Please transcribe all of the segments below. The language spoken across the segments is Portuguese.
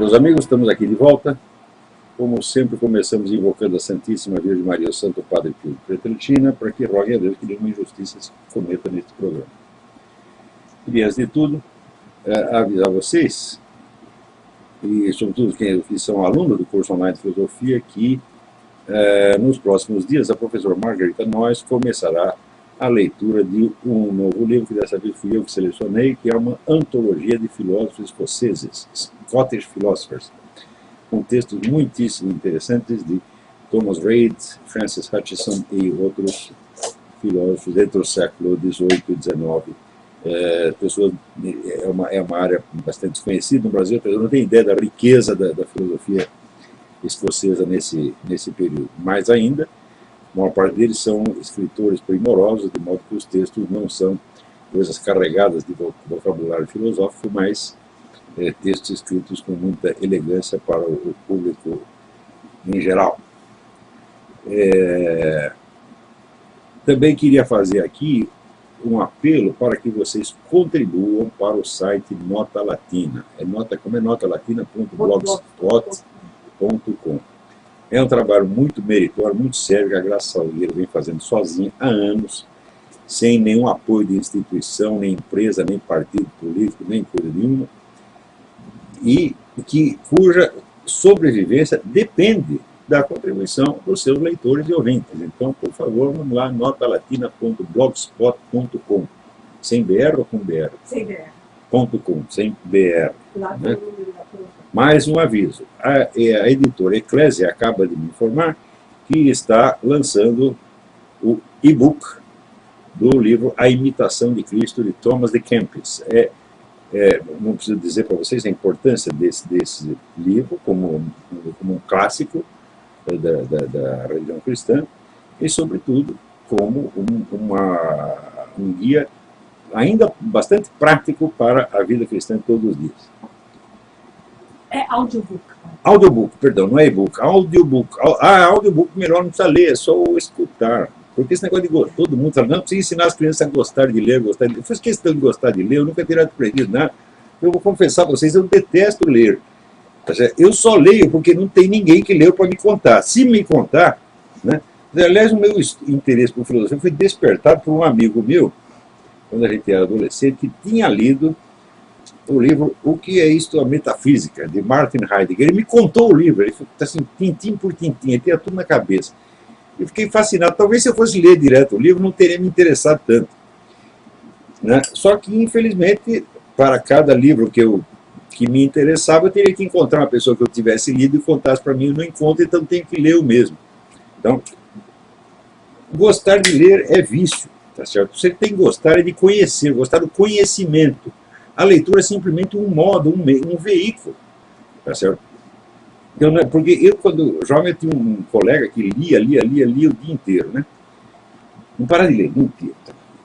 Meus amigos, estamos aqui de volta. Como sempre, começamos invocando a Santíssima Virgem Maria, o Santo Padre Pio Pietrelcina, para que rogue a Deus que nenhuma injustiça se cometa neste programa. E, antes de tudo, avisar vocês, e sobretudo quem são alunos do curso online de filosofia, que nos próximos dias a professora Margarita Noyes começará a leitura de um novo livro, que dessa vez fui eu que selecionei, que é uma antologia de filósofos escoceses, Scottish Philosophers, com textos muitíssimo interessantes de Thomas Reid, Francis Hutcheson e outros filósofos entre o século XVIII e XIX. É uma área bastante desconhecida no Brasil, eu não tenho ideia da riqueza da filosofia escocesa nesse período. Mais ainda, a maior parte deles são escritores primorosos, de modo que os textos não são coisas carregadas de vocabulário filosófico, mas textos escritos com muita elegância para o público em geral. Também queria fazer aqui um apelo para que vocês contribuam para o site Nota Latina. Como é notalatina.blogspot.com. É um trabalho muito meritório, muito sério, que a Graça Salgueiro vem fazendo sozinha há anos, sem nenhum apoio de instituição, nem empresa, nem partido político, nem coisa nenhuma, e cuja sobrevivência depende da contribuição dos seus leitores e ouvintes. Então, por favor, vamos lá, notalatina.blogspot.com. Sem BR ou com BR? Sem BR. .com, sem BR. Lá né? tem Mais um aviso, a editora Eclésia acaba de me informar que está lançando o e-book do livro A Imitação de Cristo, de Thomas de Kempis. Não preciso dizer para vocês a importância desse livro como um clássico da religião cristã e, sobretudo, como um guia ainda bastante prático para a vida cristã todos os dias. É audiobook. Audiobook, perdão, não é e-book, audiobook. Audiobook melhor não precisa ler, é só escutar. Porque esse negócio de todo mundo fala, não, precisa ensinar as crianças a gostar de ler, Eu fiz questão de gostar de ler, eu nunca teria aprendido nada. Eu vou confessar a vocês, eu detesto ler. Eu só leio porque não tem ninguém que leu para me contar. Se me contar, né? Aliás, o meu interesse por filosofia foi despertado por um amigo meu, quando a gente era adolescente, que tinha lido o livro O que é isto, a metafísica, de Martin Heidegger. Ele me contou o livro, ele falou assim, tintim por tintim, ele tinha tudo na cabeça. Eu fiquei fascinado. Talvez se eu fosse ler direto o livro, não teria me interessado tanto. Né? Só que, infelizmente, para cada livro que me interessava, eu teria que encontrar uma pessoa que eu tivesse lido e contasse para mim, eu não encontro, então tenho que ler o mesmo. Então, gostar de ler é vício, tá certo? Você tem que gostar de conhecer, gostar do conhecimento. A leitura é simplesmente um modo, um veículo, tá certo? Porque eu, quando jovem, eu tinha um colega que lia o dia inteiro, né? Não para de ler, o dia inteiro.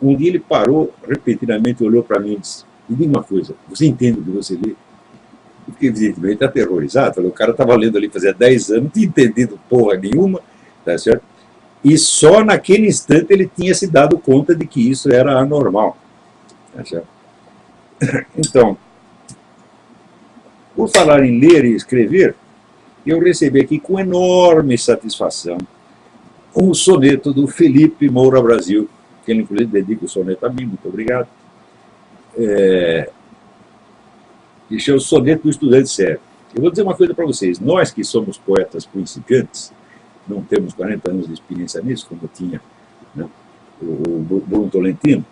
Um dia ele parou, repetidamente olhou para mim e disse, me diga uma coisa, você entende o que você lê? Eu fiquei, evidentemente, aterrorizado. Falei, o cara estava lendo ali fazia 10 anos, não tinha entendido porra nenhuma, tá certo? E só naquele instante ele tinha se dado conta de que isso era anormal, tá certo? Então, por falar em ler e escrever, eu recebi aqui com enorme satisfação um soneto do Felipe Moura Brasil, que ele inclusive dedica o soneto a mim, muito obrigado, que chama o Soneto do Estudante Sério. Eu vou dizer uma coisa para vocês, nós que somos poetas principiantes, não temos 40 anos de experiência nisso, como tinha, né, o Bruno Tolentino,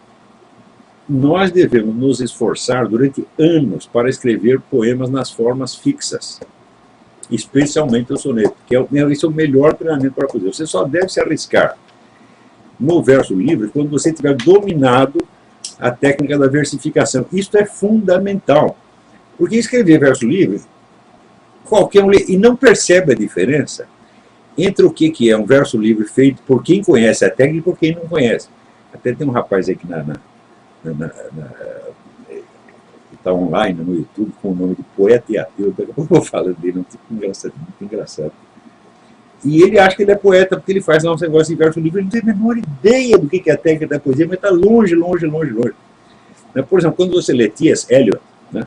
nós devemos nos esforçar durante anos para escrever poemas nas formas fixas, especialmente o soneto, que esse é o melhor treinamento para fazer. Você só deve se arriscar no verso livre quando você tiver dominado a técnica da versificação. Isso é fundamental, porque escrever verso livre, qualquer um lê e não percebe a diferença entre o que é um verso livre feito por quem conhece a técnica e por quem não conhece. Até tem um rapaz aqui está online no YouTube com o nome de Poeta e Ateu, daqui a pouco eu falo dele, muito engraçado. E ele acha que ele é poeta porque ele faz um negócio de verso livre, ele não tem a menor ideia do que é a técnica da poesia, mas está longe. Por exemplo, quando você lê T.S. Eliot, né,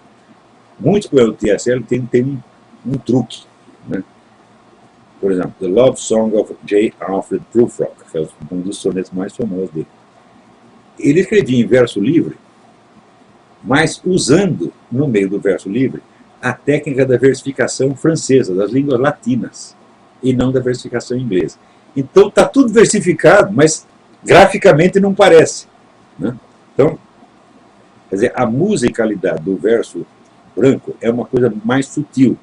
muitos poemas do T.S. Eliot tem um truque, né? Por exemplo, The Love Song of J. Alfred Prufrock, que é um dos sonetos mais famosos dele. Ele escrevia em verso livre, mas usando, no meio do verso livre, a técnica da versificação francesa, das línguas latinas, e não da versificação inglesa. Então está tudo versificado, mas graficamente não parece, né? Então, quer dizer, a musicalidade do verso branco é uma coisa mais sutil,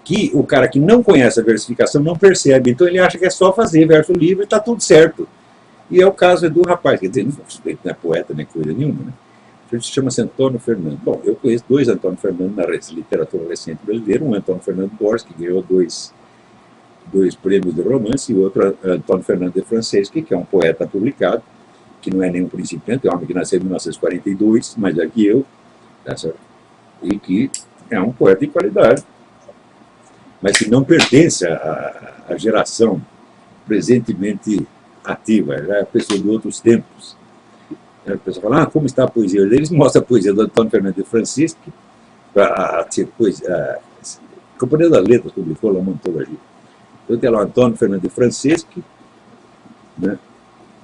que o cara que não conhece a versificação não percebe. Então ele acha que é só fazer verso livre e está tudo certo. E é o caso do rapaz, quer dizer, não é poeta nem coisa nenhuma, né? Ele se chama Antônio Fernando. Bom, eu conheço dois Antônio Fernando na literatura recente brasileira, um Antônio Fernando Borges, que ganhou dois prêmios de romance, e o outro Antônio Fernando de Franceschi, que é um poeta publicado, que não é nenhum principiante, é um homem que nasceu em 1942, mais velho que eu, tá certo? E que é um poeta de qualidade, mas que não pertence à geração presentemente ativa, é a pessoa de outros tempos. A pessoa fala, como está a poesia? Eles mostram a poesia do Antônio Fernando de Franceschi, a Companhia das Letras publicou lá uma antologia. Então tem lá o Antônio Fernando de Franceschi, né,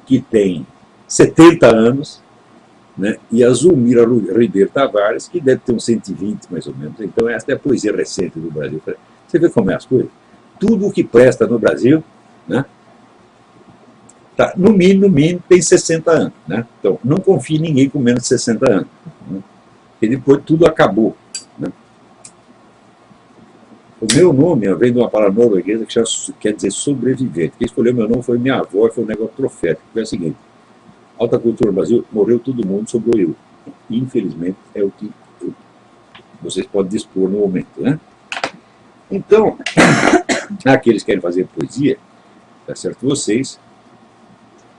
que tem 70 anos, né, e a Zulmira Ribeiro Tavares, que deve ter uns 120 mais ou menos. Então esta é a poesia recente do Brasil. Você vê como é as coisas? Tudo o que presta no Brasil, né, tá, no mínimo, tem 60 anos. Né? Então, não confie em ninguém com menos de 60 anos. Né? Porque depois tudo acabou. Né? O meu nome vem de uma palavra norueguesa que quer dizer sobrevivente. Quem escolheu meu nome foi minha avó, foi um negócio profético. Foi o seguinte: alta cultura no Brasil, morreu todo mundo, sobrou eu. Infelizmente, é o que vocês podem dispor no momento. Né? Então, aqueles que querem fazer poesia, tá certo? Vocês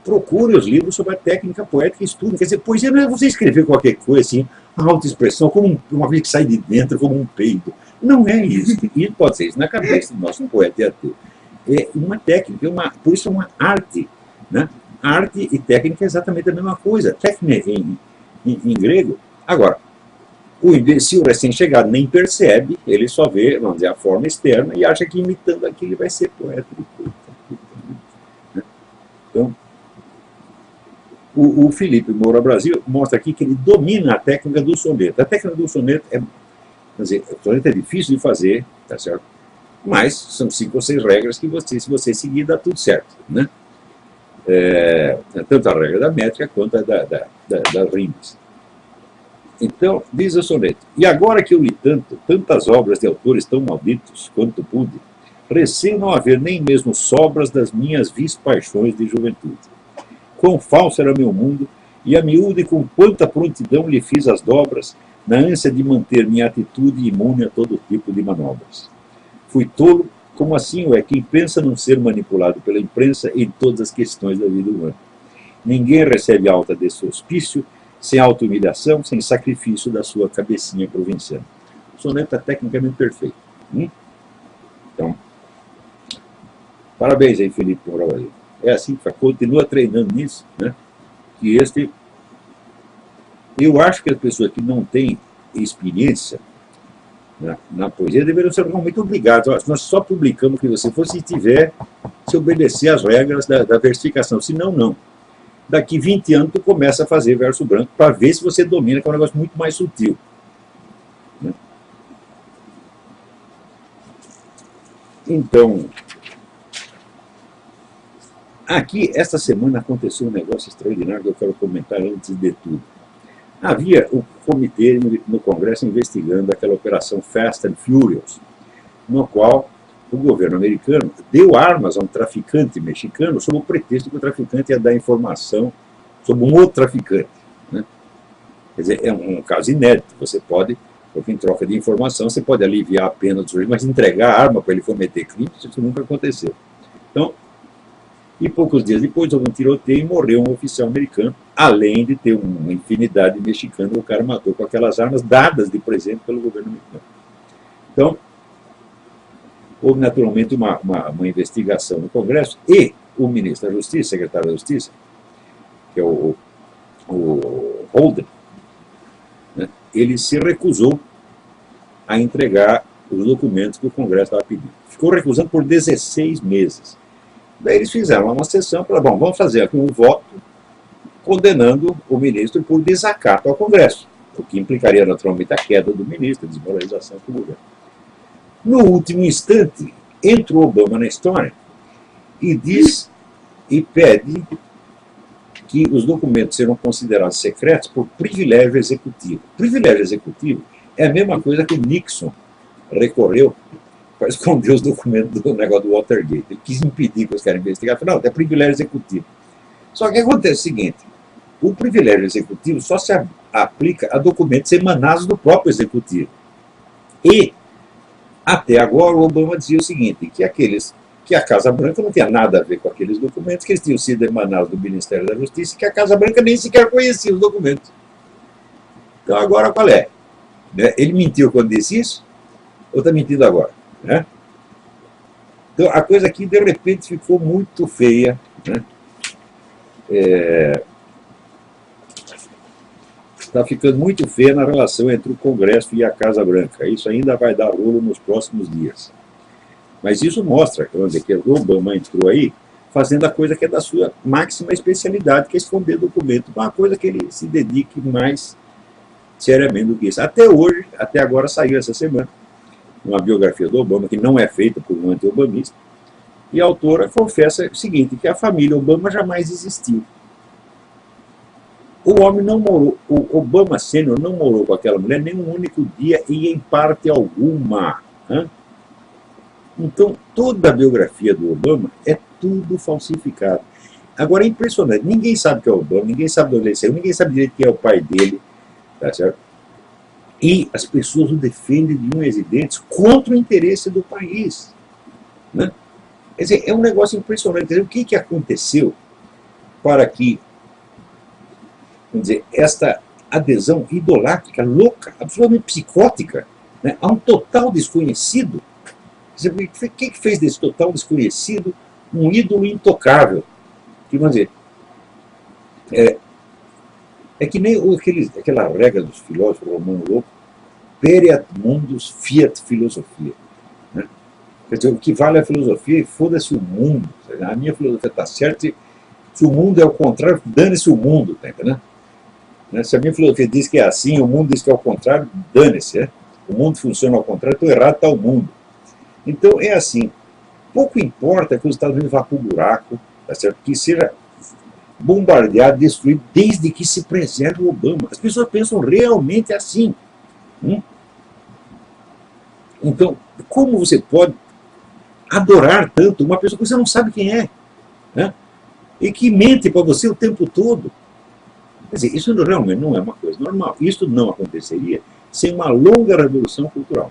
procurem os livros sobre a técnica poética e estudem. Quer dizer, poesia não é você escrever qualquer coisa assim, a autoexpressão, como uma coisa que sai de dentro, como um peido. Não é isso. E pode ser isso na cabeça do nosso poeta e ateu. É uma técnica, por isso é uma arte. Né? Arte e técnica é exatamente a mesma coisa. Técnica em grego. Agora, o imbecil recém-chegado nem percebe, ele só vê, vamos dizer, a forma externa e acha que imitando aquilo ele vai ser poeta depois. Né? Então, o Felipe Moura Brasil mostra aqui que ele domina a técnica do soneto. A técnica do soneto quer dizer, o soneto é difícil de fazer, tá certo? Mas são 5 ou 6 regras que se você seguir, dá tudo certo. Né? Tanto a regra da métrica quanto a das rimas. Então, diz o soneto: e agora que eu li tantas obras de autores tão malditos quanto pude, receio não haver nem mesmo sobras das minhas vis paixões de juventude. Quão falso era meu mundo, e a miúde com quanta prontidão lhe fiz as dobras, na ânsia de manter minha atitude imune a todo tipo de manobras. Fui tolo, como assim é quem pensa não ser manipulado pela imprensa em todas as questões da vida humana. Ninguém recebe alta desse hospício sem auto-humilhação, sem sacrifício da sua cabecinha provinciana. O soneto é tecnicamente perfeito. Então, parabéns aí, Felipe Moura Brasil. É assim que continua treinando nisso, né? Que eu acho que as pessoas que não têm experiência, né, na poesia deveriam ser realmente obrigadas. Nós só publicamos que você for se obedecer às regras da versificação, senão não. Daqui 20 anos tu começa a fazer verso branco para ver se você domina, que é um negócio muito mais sutil. Né? Então, aqui, esta semana, aconteceu um negócio extraordinário que eu quero comentar antes de tudo. Havia um comitê no Congresso investigando aquela operação Fast and Furious, no qual o governo americano deu armas a um traficante mexicano sob o pretexto que o traficante ia dar informação sobre um outro traficante. Né? Quer dizer, é um caso inédito. Você pode, porque em troca de informação, você pode aliviar a pena do sujeito, mas entregar a arma para ele cometer crime, isso nunca aconteceu. Então, e poucos dias depois houve um tiroteio e morreu um oficial americano, além de ter uma infinidade de mexicanos que o cara matou com aquelas armas dadas de presente pelo governo americano. Então, houve naturalmente uma investigação no Congresso e o ministro da Justiça, secretário da Justiça, que é o Holden, né, ele se recusou a entregar os documentos que o Congresso estava pedindo. Ficou recusando por 16 meses. Daí eles fizeram uma sessão para, bom, vamos fazer aqui um voto condenando o ministro por desacato ao Congresso, o que implicaria naturalmente a queda do ministro, a desmoralização do governo. No último instante, entra o Obama na história e diz e pede que os documentos serão considerados secretos por privilégio executivo. Privilégio executivo é a mesma coisa que o Nixon recorreu para esconder os documentos do negócio do Watergate. Ele quis impedir que os caras investigassem. Não, é privilégio executivo. Só que acontece o seguinte, o privilégio executivo só se aplica a documentos emanados do próprio executivo. E, até agora, o Obama dizia o seguinte, que a Casa Branca não tinha nada a ver com aqueles documentos, que eles tinham sido emanados do Ministério da Justiça, e que a Casa Branca nem sequer conhecia os documentos. Então, agora qual é? Ele mentiu quando disse isso? Ou está mentindo agora? Né? Então, a coisa aqui, de repente, ficou muito feia. Né? Está ficando muito feia na relação entre o Congresso e a Casa Branca. Isso ainda vai dar rolo nos próximos dias. Mas isso mostra que o Obama entrou aí fazendo a coisa que é da sua máxima especialidade, que é esconder documento. Uma coisa que ele se dedique mais seriamente do que isso. Até hoje, até agora, saiu essa semana uma biografia do Obama, que não é feita por um anti-obamista, e a autora confessa o seguinte, que a família Obama jamais existiu. O homem não morou, o Obama Sênior não morou com aquela mulher nem um único dia e em parte alguma. Né? Então, toda a biografia do Obama é tudo falsificado. Agora, é impressionante, ninguém sabe que é o Obama, ninguém sabe de onde ele saiu, ninguém sabe direito quem é o pai dele, tá certo? E as pessoas o defendem de unhas e dentes contra o interesse do país. Né? Quer dizer, é um negócio impressionante. O que aconteceu para que, vamos dizer, esta adesão idolátrica, louca, absolutamente psicótica, né, a um total desconhecido? Quer dizer, o que fez desse total desconhecido um ídolo intocável? Que, vamos dizer, é que nem aquela regra dos filósofos romanos loucos, pereat mundus fiat filosofia. Né? Quer dizer, o que vale é a filosofia e foda-se o mundo. A minha filosofia está certa, se o mundo é o contrário, dane-se o mundo. Tá entendendo? Né? Se a minha filosofia diz que é assim, o mundo diz que é o contrário, dane-se. Né? O mundo funciona ao contrário, então errado está o mundo. Então é assim, pouco importa que os Estados Unidos vá para o buraco, tá certo? Que seja bombardeado, destruído, desde que se preserve o Obama. As pessoas pensam realmente assim. Então, como você pode adorar tanto uma pessoa que você não sabe quem é, né? E que mente para você o tempo todo? Quer dizer, isso realmente não é uma coisa normal. Isso não aconteceria sem uma longa revolução cultural.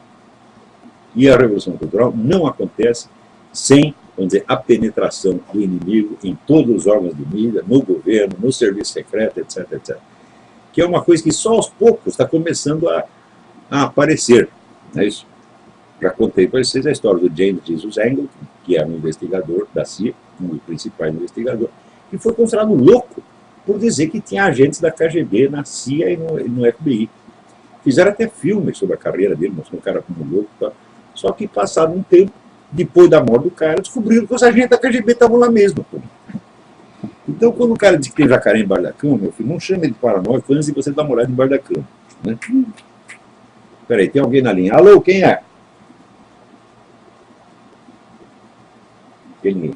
E a revolução cultural não acontece sem, vamos dizer, a penetração do inimigo em todos os órgãos de mídia, no governo, no serviço secreto, etc, etc. Que é uma coisa que só aos poucos está começando a aparecer. Não é isso? Já contei para vocês a história do James Jesus Angleton, que era um investigador da CIA, um dos principais investigadores, que foi considerado louco por dizer que tinha agentes da KGB na CIA e no FBI. Fizeram até filmes sobre a carreira dele, mostrando o cara como louco e tal. Só que, passado um tempo, depois da morte do cara, descobriram que os agentes da KGB estavam lá mesmo. Então, quando o cara diz que tem jacaré embaixo da cama, meu filho, não chama ele de paranoico antes de você dar uma olhada embaixo da cama. Né? Peraí, tem alguém na linha. Alô, quem é? Ninguém.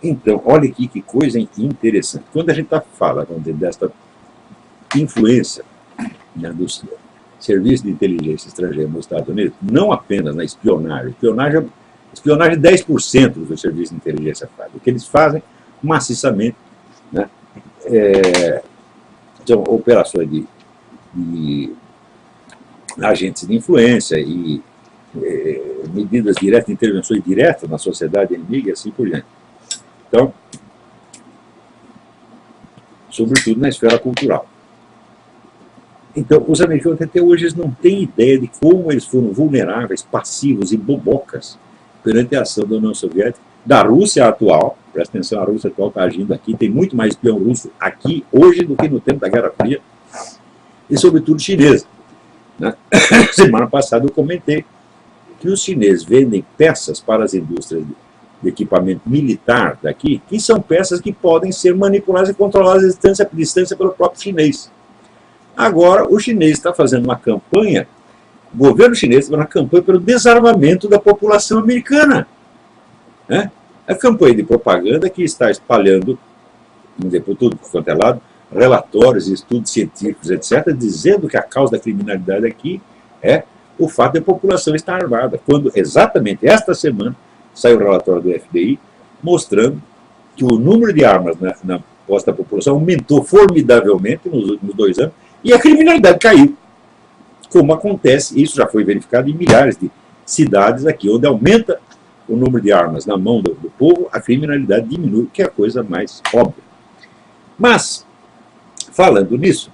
Então, olha aqui que coisa interessante. Quando a gente fala desta influência, né, dos serviços de inteligência estrangeira nos Estados Unidos, não apenas na espionagem. Espionagem é 10% do serviço de inteligência faz. O que eles fazem maciçamente, né, são operações de agentes de influência e medidas diretas, intervenções diretas na sociedade inimiga e assim por diante. Então, sobretudo na esfera cultural. Então, os americanos até hoje eles não têm ideia de como eles foram vulneráveis, passivos e bobocas perante a ação da União Soviética, da Rússia atual. Presta atenção, a Rússia atual está agindo aqui, tem muito mais espião russo aqui hoje do que no tempo da Guerra Fria, e sobretudo chinesa. né? Semana passada eu comentei que os chineses vendem peças para as indústrias de equipamento militar daqui, que são peças que podem ser manipuladas e controladas à distância pelo próprio chinês. Agora, o chinês está fazendo uma campanha, o governo chinês está fazendo uma campanha pelo desarmamento da população americana, né? A campanha de propaganda que está espalhando, por tudo quanto é lado, relatórios, estudos científicos, etc., dizendo que a causa da criminalidade aqui é o fato de a população estar armada, quando exatamente esta semana saiu o relatório do FBI mostrando que o número de armas na posse da população aumentou formidavelmente nos últimos 2 anos e a criminalidade caiu. Como acontece, isso já foi verificado em milhares de cidades aqui, onde aumenta o número de armas na mão do povo, a criminalidade diminui, que é a coisa mais óbvia. Mas, falando nisso,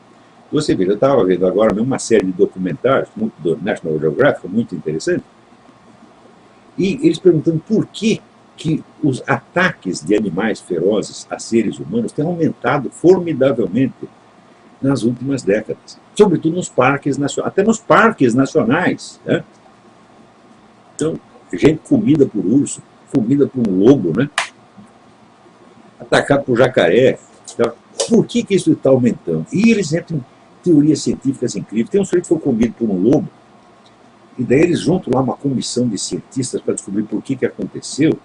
você vê, eu estava vendo agora mesmo uma série de documentários do National Geographic, muito interessante, e eles perguntando por que os ataques de animais ferozes a seres humanos têm aumentado formidavelmente nas últimas décadas, sobretudo nos parques nacionais, até nos parques nacionais, né? Então, gente comida por urso, comida por um lobo, né? Atacado por jacaré. Então, por que isso está aumentando? E eles entram em teorias científicas incríveis. Tem um sujeito que foi comido por um lobo, e daí eles juntam lá uma comissão de cientistas para descobrir por que aconteceu,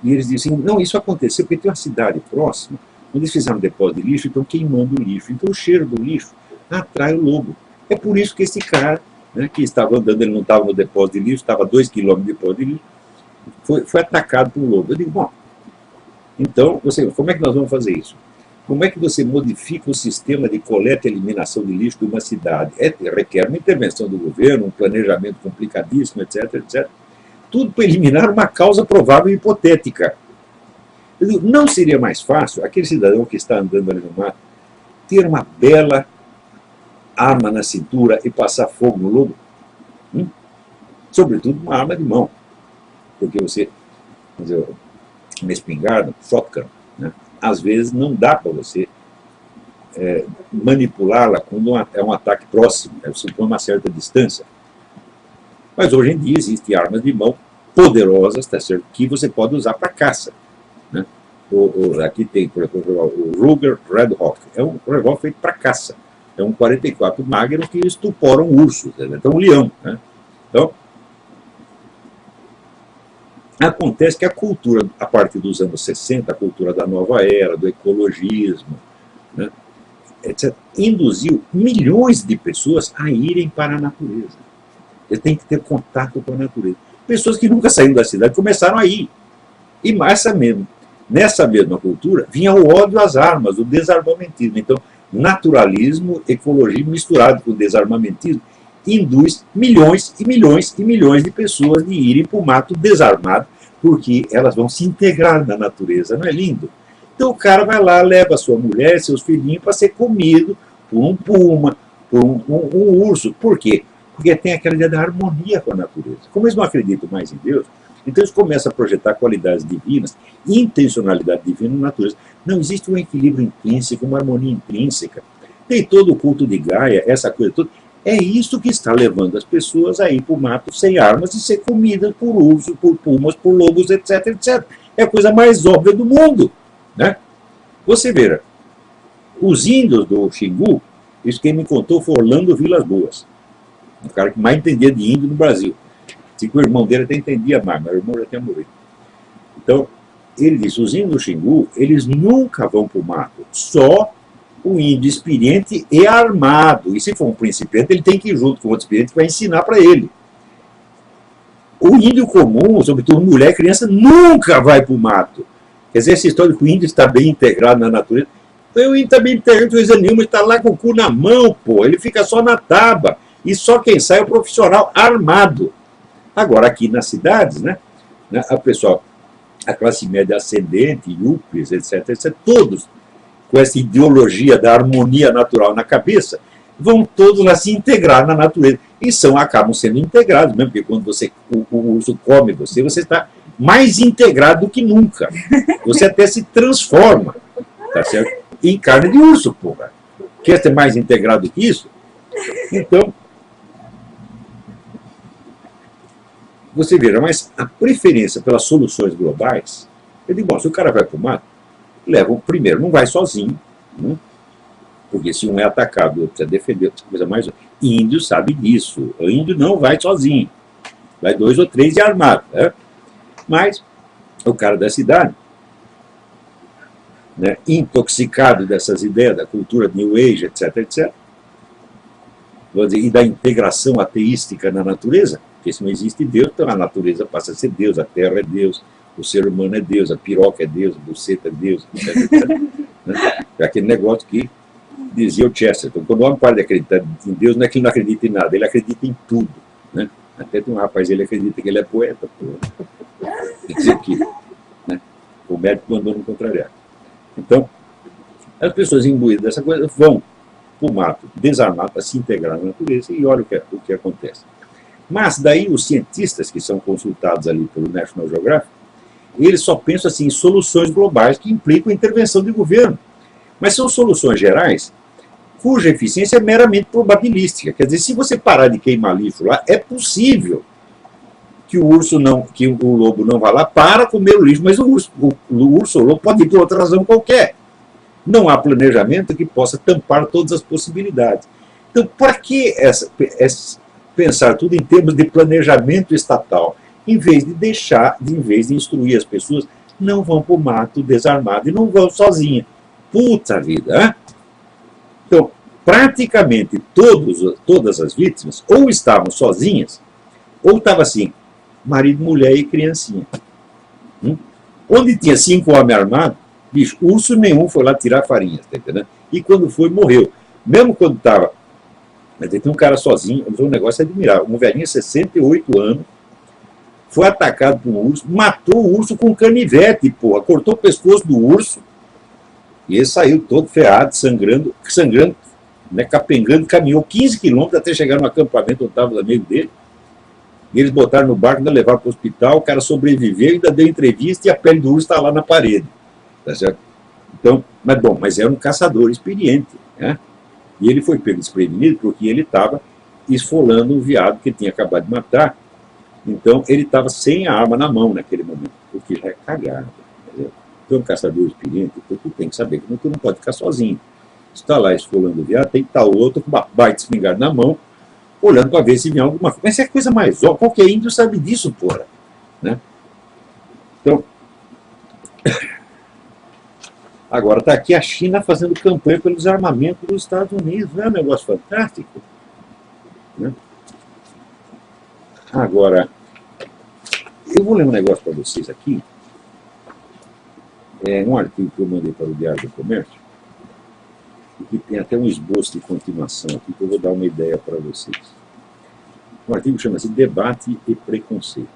e eles dizem, não, isso aconteceu porque tem uma cidade próxima, onde eles fizeram um depósito de lixo, e estão queimando o lixo. Então o cheiro do lixo atrai o lobo. É por isso que esse cara, né, que estava andando, ele não estava no depósito de lixo, estava a 2 quilômetros de depósito de lixo, foi atacado por um lobo. Eu digo, bom, então, como é que nós vamos fazer isso? Como é que você modifica o sistema de coleta e eliminação de lixo de uma cidade? Requer uma intervenção do governo, um planejamento complicadíssimo, etc, etc. Tudo para eliminar uma causa provável e hipotética. Eu digo, não seria mais fácil aquele cidadão que está andando ali no mato ter uma bela arma na cintura e passar fogo no lobo? Sobretudo uma arma de mão. Porque você, uma espingarda, shotgun, né? Às vezes não dá para você manipulá-la quando é um ataque próximo, você põe uma certa distância. Mas hoje em dia existem armas de mão poderosas, tá certo, que você pode usar para caça, né? Aqui tem, por exemplo, o Ruger Red Hawk, é um revólver feito para caça, é um 44 Magnum que estuporam ursos, né? Então um leão, né? Então, acontece que a cultura, a partir dos anos 60, a cultura da nova era, do ecologismo, né, etc., induziu milhões de pessoas a irem para a natureza. Eles têm que ter contato com a natureza. Pessoas que nunca saíram da cidade começaram a ir. E nessa mesma cultura vinha o ódio às armas, o desarmamentismo. Então, naturalismo, ecologismo misturado com desarmamentismo induz milhões e milhões e milhões de pessoas de irem para o mato desarmado, porque elas vão se integrar na natureza, não é lindo? Então o cara vai lá, leva a sua mulher, seus filhinhos para ser comido por um puma, por um urso. Por quê? Porque tem aquela ideia da harmonia com a natureza. Como eles não acreditam mais em Deus, então eles começam a projetar qualidades divinas, intencionalidade divina na natureza. Não existe um equilíbrio intrínseco, uma harmonia intrínseca. Tem todo o culto de Gaia, essa coisa toda. É isso que está levando as pessoas a ir para o mato sem armas e ser comidas por ursos, por pumas, por lobos, etc, etc. É a coisa mais óbvia do mundo, né? Você vê, os índios do Xingu, isso quem me contou foi Orlando Vilas Boas, o cara que mais entendia de índio no Brasil. Assim que o irmão dele até entendia mais, mas o irmão já tinha morrido. Então, ele disse, os índios do Xingu, eles nunca vão para o mato, só o índio experiente e armado. E se for um principiante, ele tem que ir junto com outro experiente que vai ensinar para ele. O índio comum, sobretudo mulher e criança, nunca vai para o mato. Quer dizer, essa história de que o índio está bem integrado na natureza. O índio está bem integrado, coisa nenhuma, ele está lá com o cu na mão, pô. Ele fica só na taba. E só quem sai é o profissional armado. Agora, aqui nas cidades, né, a classe média ascendente, yuppies, etc., todos com essa ideologia da harmonia natural na cabeça, vão todos lá se integrar na natureza. E acabam sendo integrados mesmo, porque quando o urso come você está mais integrado do que nunca. Você até se transforma, tá certo? Em carne de urso, porra. Quer ser mais integrado que isso? Então, você veja, mas a preferência pelas soluções globais, eu digo, bom, se o cara vai para o mato, leva o primeiro, não vai sozinho, né? Porque se um é atacado, o outro precisa defender, coisa mais. Índio sabe disso. O índio não vai sozinho. Vai 2 ou 3 e armado. Né? Mas o cara da cidade, né, intoxicado dessas ideias da cultura New Age, etc., etc., e da integração ateística na natureza, porque se não existe Deus, então a natureza passa a ser Deus, a terra é Deus, o ser humano é Deus, a piroca é Deus, a buceta é Deus, etc., etc., né? É aquele negócio que dizia o Chesterton, quando o homem para de acreditar em Deus, não é que ele não acredita em nada, ele acredita em tudo. Né? Até tem um rapaz, ele acredita que ele é poeta. Quer dizer que, né, o médico mandou no contrariar. Então, as pessoas imbuídas dessa coisa vão para o mato desarmar para se integrar na natureza e olha o que acontece. Mas daí os cientistas que são consultados ali pelo National Geographic, eles só pensam assim, em soluções globais que implicam intervenção de governo. Mas são soluções gerais cuja eficiência é meramente probabilística. Quer dizer, se você parar de queimar lixo lá, é possível que o lobo não vá lá para comer o lixo, mas o urso ou o lobo pode ir por outra razão qualquer. Não há planejamento que possa tampar todas as possibilidades. Então, para que pensar tudo em termos de planejamento estatal, em vez de instruir as pessoas, não vão para o mato desarmado e não vão sozinhas. Puta vida, hein? Então, praticamente todas as vítimas ou estavam sozinhas, ou estava assim, marido, mulher e criancinha. Onde tinha 5 homens armados, bicho, urso nenhum foi lá tirar farinha, tá entendendo? E quando foi, morreu. Mesmo quando estava, mas tem um cara sozinho, um negócio admirável, um velhinho de 68 anos, foi atacado por um urso, matou o urso com canivete, porra, cortou o pescoço do urso, e ele saiu todo ferrado, sangrando, né, capengando, caminhou 15 quilômetros até chegar no acampamento onde estava o amigo dele. E eles botaram no barco, ainda levaram para o hospital, o cara sobreviveu, ainda deu entrevista e a pele do urso está lá na parede. Tá certo? Então, mas era um caçador experiente. Né? E ele foi pego desprevenido porque ele estava esfolando um veado que ele tinha acabado de matar. Então, ele estava sem a arma na mão naquele momento, porque já é cagado. Então, um caçador experiente, tu tem que saber que tu não pode ficar sozinho. Se está lá esfolando o viado, tem que estar o outro com uma baita espingarda na mão, olhando para ver se vem alguma coisa. Mas é a coisa mais óbvia. Qualquer índio sabe disso, porra. Né? Então, agora está aqui a China fazendo campanha pelo desarmamento dos Estados Unidos. Não é um negócio fantástico? Né? Agora, eu vou ler um negócio para vocês aqui. É um artigo que eu mandei para o Diário do Comércio, e que tem até um esboço de continuação aqui, que eu vou dar uma ideia para vocês. O artigo chama-se Debate e Preconceito.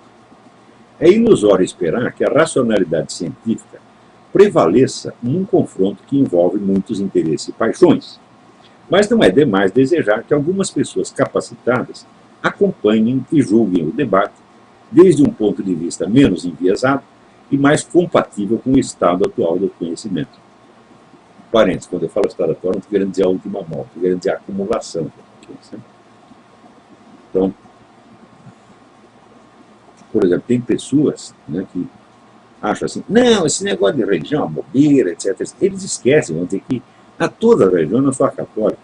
É ilusório esperar que a racionalidade científica prevaleça num confronto que envolve muitos interesses e paixões. Mas não é demais desejar que algumas pessoas capacitadas acompanhem e julguem o debate desde um ponto de vista menos enviesado e mais compatível com o estado atual do conhecimento. Parênteses, quando eu falo estado atual, não estou querendo dizer a última morte, estou querendo dizer a acumulação. Então, por exemplo, tem pessoas, né, que acham assim, não, esse negócio de religião é uma bobeira, etc. Eles esquecem, vão dizer que a toda a religião, não só a católica,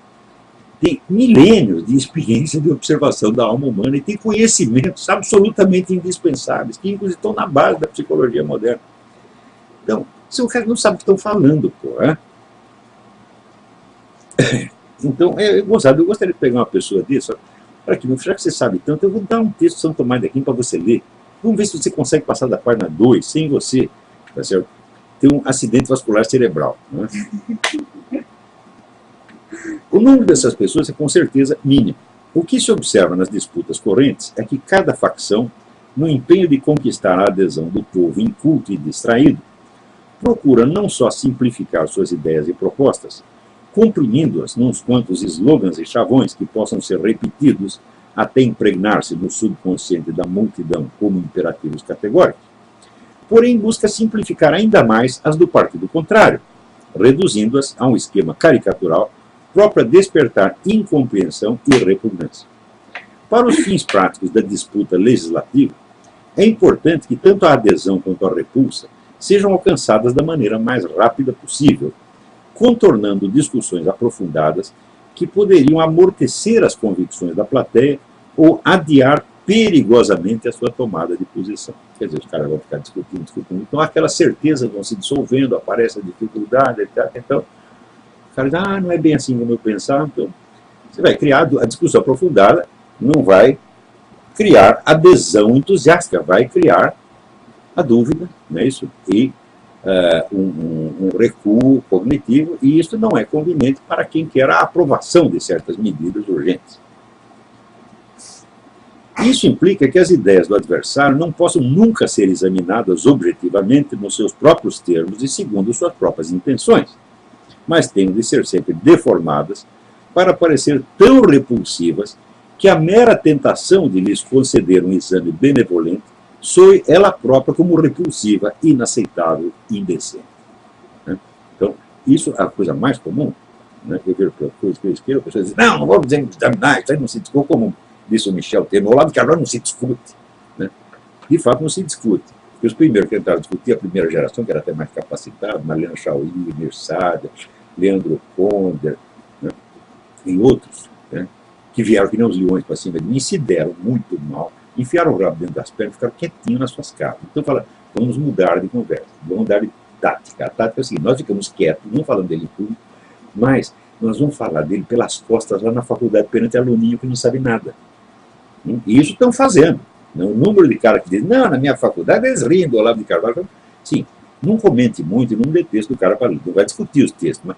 tem milênios de experiência de observação da alma humana e tem conhecimentos absolutamente indispensáveis, que inclusive estão na base da psicologia moderna. Então, se o cara não sabe o que estão falando, pô, é? Então, eu gostaria de pegar uma pessoa dessa, para que, já que você sabe tanto, eu vou dar um texto de São Tomás de Aquino para você ler. Vamos ver se você consegue passar da página 2 sem você, tá certo? Ter um acidente vascular cerebral. Né? O número dessas pessoas é com certeza mínimo. O que se observa nas disputas correntes é que cada facção, no empenho de conquistar a adesão do povo inculto e distraído, procura não só simplificar suas ideias e propostas, comprimindo-as nos quantos slogans e chavões que possam ser repetidos até impregnar-se no subconsciente da multidão como imperativos categóricos, porém busca simplificar ainda mais as do partido contrário, reduzindo-as a um esquema caricatural próprio a despertar incompreensão e repugnância. Para os fins práticos da disputa legislativa, É importante que tanto a adesão quanto a repulsa sejam alcançadas da maneira mais rápida possível, contornando discussões aprofundadas que poderiam amortecer as convicções da plateia ou adiar perigosamente a sua tomada de posição. Quer dizer, os caras vão ficar discutindo. Então, aquelas certezas vão se dissolvendo, aparece a dificuldade, etc. Então, o cara diz, não é bem assim como eu pensava. Então, você vai criar a discussão aprofundada, não vai criar adesão entusiástica, vai criar a dúvida, não é isso? E um recuo cognitivo, e isso não é conveniente para quem quer a aprovação de certas medidas urgentes. Isso implica que as ideias do adversário não possam nunca ser examinadas objetivamente nos seus próprios termos e segundo suas próprias intenções, mas tenham de ser sempre deformadas para parecer tão repulsivas que a mera tentação de lhes conceder um exame benevolente soe ela própria como repulsiva, inaceitável e indecente. Então, isso é a coisa mais comum. Eu vejo coisas que eu escrevo, a pessoa diz, não vamos examinar, isso aí não se discute, como disse o Michel Temer, o lado de Carvalho não se discute. De fato, não se discute. Porque os primeiros que entraram a discutir, a primeira geração, que era até mais capacitada, Marlene Chauí, Mirsada, Leandro Konder, e outros, que vieram que nem os leões para cima de mim, se deram muito mal, enfiaram o rabo dentro das pernas e ficaram quietinhos nas suas casas. Então fala, vamos mudar de conversa, vamos mudar de tática. A tática é o seguinte, nós ficamos quietos, não falando dele em público, mas nós vamos falar dele pelas costas lá na faculdade, perante aluninho que não sabe nada. E isso estão fazendo. O número de caras que dizem, não, na minha faculdade eles riem do Olavo de Carvalho. Sim, não comente muito e não dê texto do cara para ler, não vai discutir os textos, mas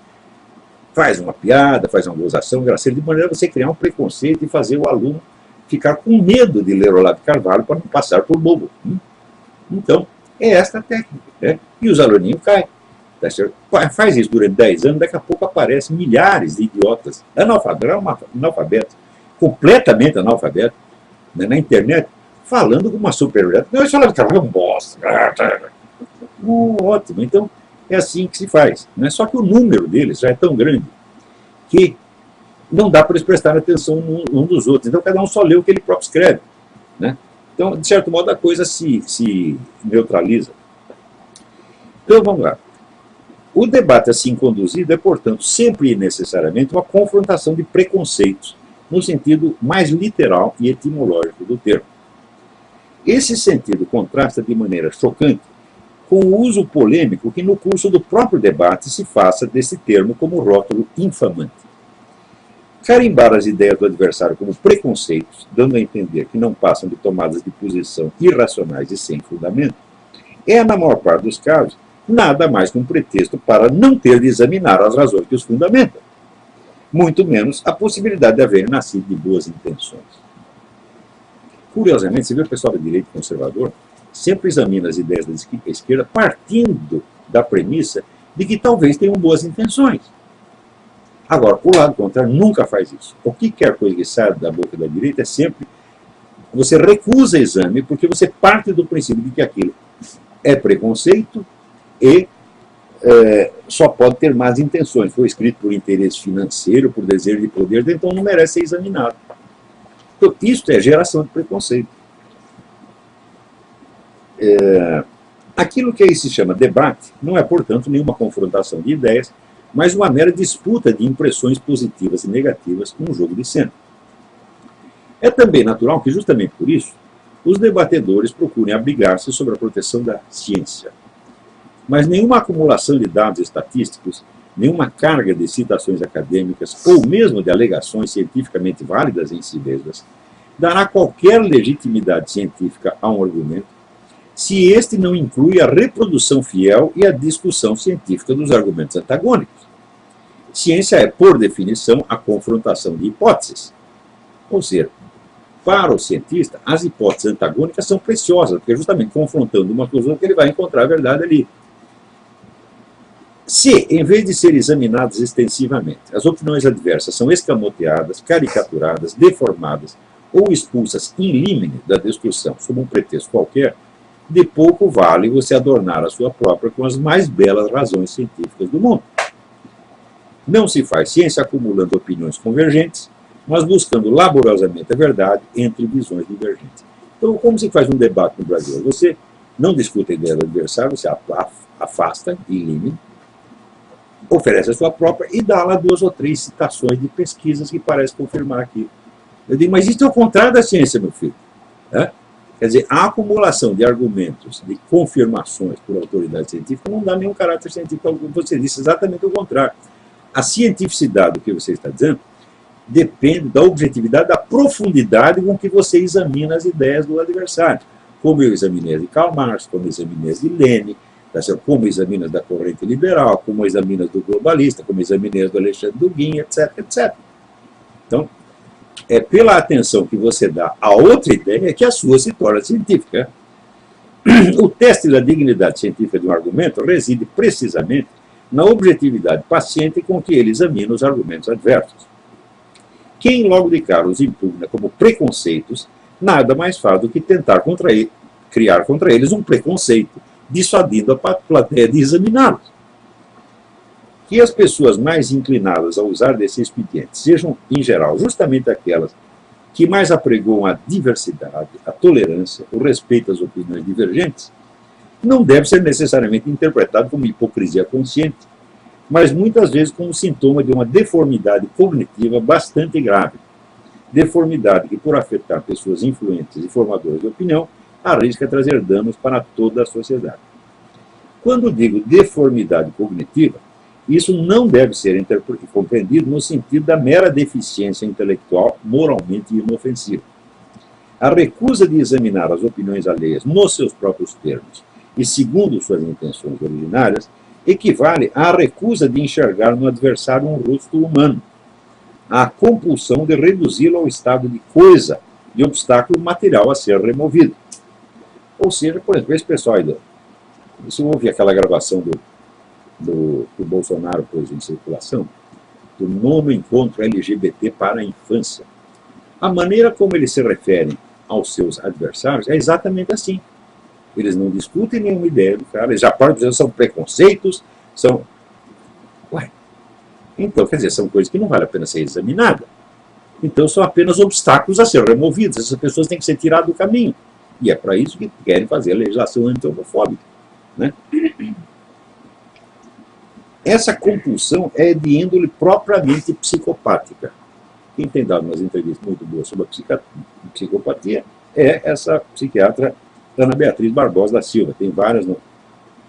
faz uma piada, faz uma gozação graceira, de maneira a você criar um preconceito e fazer o aluno ficar com medo de ler Olavo de Carvalho para não passar por bobo. Então, é esta a técnica. E os aluninhos caem. Tá certo? Faz isso durante 10 anos, daqui a pouco aparecem milhares de idiotas, analfabetos, completamente analfabetos, na internet, falando com uma superioridade. Não, isso Olavo de Carvalho é um bosta. Ótimo. Então, é assim que se faz. Só que o número deles já é tão grande que não dá para eles prestarem atenção um dos outros. Então, cada um só lê o que ele próprio escreve. Então, de certo modo, a coisa se neutraliza. Então, vamos lá. O debate assim conduzido é, portanto, sempre e necessariamente uma confrontação de preconceitos, no sentido mais literal e etimológico do termo. Esse sentido contrasta de maneira chocante com o uso polêmico que no curso do próprio debate se faça desse termo como rótulo infamante. Carimbar as ideias do adversário como preconceitos, dando a entender que não passam de tomadas de posição irracionais e sem fundamento, é, na maior parte dos casos, nada mais que um pretexto para não ter de examinar as razões que os fundamentam, muito menos a possibilidade de haver nascido de boas intenções. Curiosamente, você vê o pessoal da direita conservador sempre examina as ideias da esquerda partindo da premissa de que talvez tenham boas intenções. Agora, o lado contrário nunca faz isso. O que quer coisa que sai da boca da direita é sempre você recusa exame porque você parte do princípio de que aquilo é preconceito e só pode ter más intenções. Foi escrito por interesse financeiro, por desejo de poder, então não merece ser examinado. Então, isso é geração de preconceito. Aquilo que aí se chama debate não é, portanto, nenhuma confrontação de ideias, mas uma mera disputa de impressões positivas e negativas, um jogo de cena. É também natural que, justamente por isso, os debatedores procurem abrigar-se sobre a proteção da ciência. Mas nenhuma acumulação de dados estatísticos, nenhuma carga de citações acadêmicas, ou mesmo de alegações cientificamente válidas em si mesmas, dará qualquer legitimidade científica a um argumento, se este não inclui a reprodução fiel e a discussão científica dos argumentos antagônicos. Ciência é, por definição, a confrontação de hipóteses. Ou seja, para o cientista, as hipóteses antagônicas são preciosas, porque justamente confrontando uma com as outras, ele vai encontrar a verdade ali. Se, em vez de serem examinadas extensivamente, as opiniões adversas são escamoteadas, caricaturadas, deformadas ou expulsas in limine da discussão sob um pretexto qualquer, de pouco vale você adornar a sua própria com as mais belas razões científicas do mundo. Não se faz ciência acumulando opiniões convergentes, mas buscando laboriosamente a verdade entre visões divergentes. Então, como se faz um debate no Brasil? Você não discute a ideia do adversário, você afasta, elimina, oferece a sua própria e dá lá 2 ou 3 citações de pesquisas que parecem confirmar aquilo. Eu digo, mas isso é o contrário da ciência, meu filho. Quer dizer, a acumulação de argumentos, de confirmações por autoridade científica não dá nenhum caráter científico. Você disse exatamente o contrário. A cientificidade do que você está dizendo depende da objetividade, da profundidade com que você examina as ideias do adversário. Como eu examinei as de Karl Marx, como eu examinei as de Lenin, como eu examino as da corrente liberal, como eu examino as do globalista, como eu examinei as do Alexandre Dugin, etc, etc. Então, é pela atenção que você dá a outra ideia que a sua se torna científica. O teste da dignidade científica de um argumento reside precisamente na objetividade paciente com que ele examina os argumentos adversos. Quem logo de cara os impugna como preconceitos, nada mais faz do que tentar criar contra eles um preconceito, dissuadindo a plateia de examiná-los. Que as pessoas mais inclinadas a usar desse expediente sejam, em geral, justamente aquelas que mais apregoam a diversidade, a tolerância, o respeito às opiniões divergentes, não deve ser necessariamente interpretado como hipocrisia consciente, mas muitas vezes como sintoma de uma deformidade cognitiva bastante grave. Deformidade que, por afetar pessoas influentes e formadoras de opinião, arrisca trazer danos para toda a sociedade. Quando digo deformidade cognitiva, isso não deve ser compreendido no sentido da mera deficiência intelectual moralmente inofensiva. A recusa de examinar as opiniões alheias nos seus próprios termos e segundo suas intenções originárias equivale à recusa de enxergar no adversário um rosto humano, à compulsão de reduzi-lo ao estado de coisa, de obstáculo material a ser removido. Ou seja, por exemplo, esse pessoal aí, você ouve aquela gravação que o Bolsonaro pôs em circulação, do 9º encontro LGBT para a infância. A maneira como eles se referem aos seus adversários é exatamente assim. Eles não discutem nenhuma ideia do cara, eles já param de dizer são preconceitos, são... Ué, então, quer dizer, são coisas que não vale a pena ser examinada. Então, são apenas obstáculos a ser removidos. Essas pessoas têm que ser tiradas do caminho. E é para isso que querem fazer a legislação anti-homofóbica, né? Essa compulsão é de índole propriamente psicopática. Quem tem dado umas entrevistas muito boas sobre a psicopatia é essa psiquiatra Ana Beatriz Barbosa da Silva. Tem várias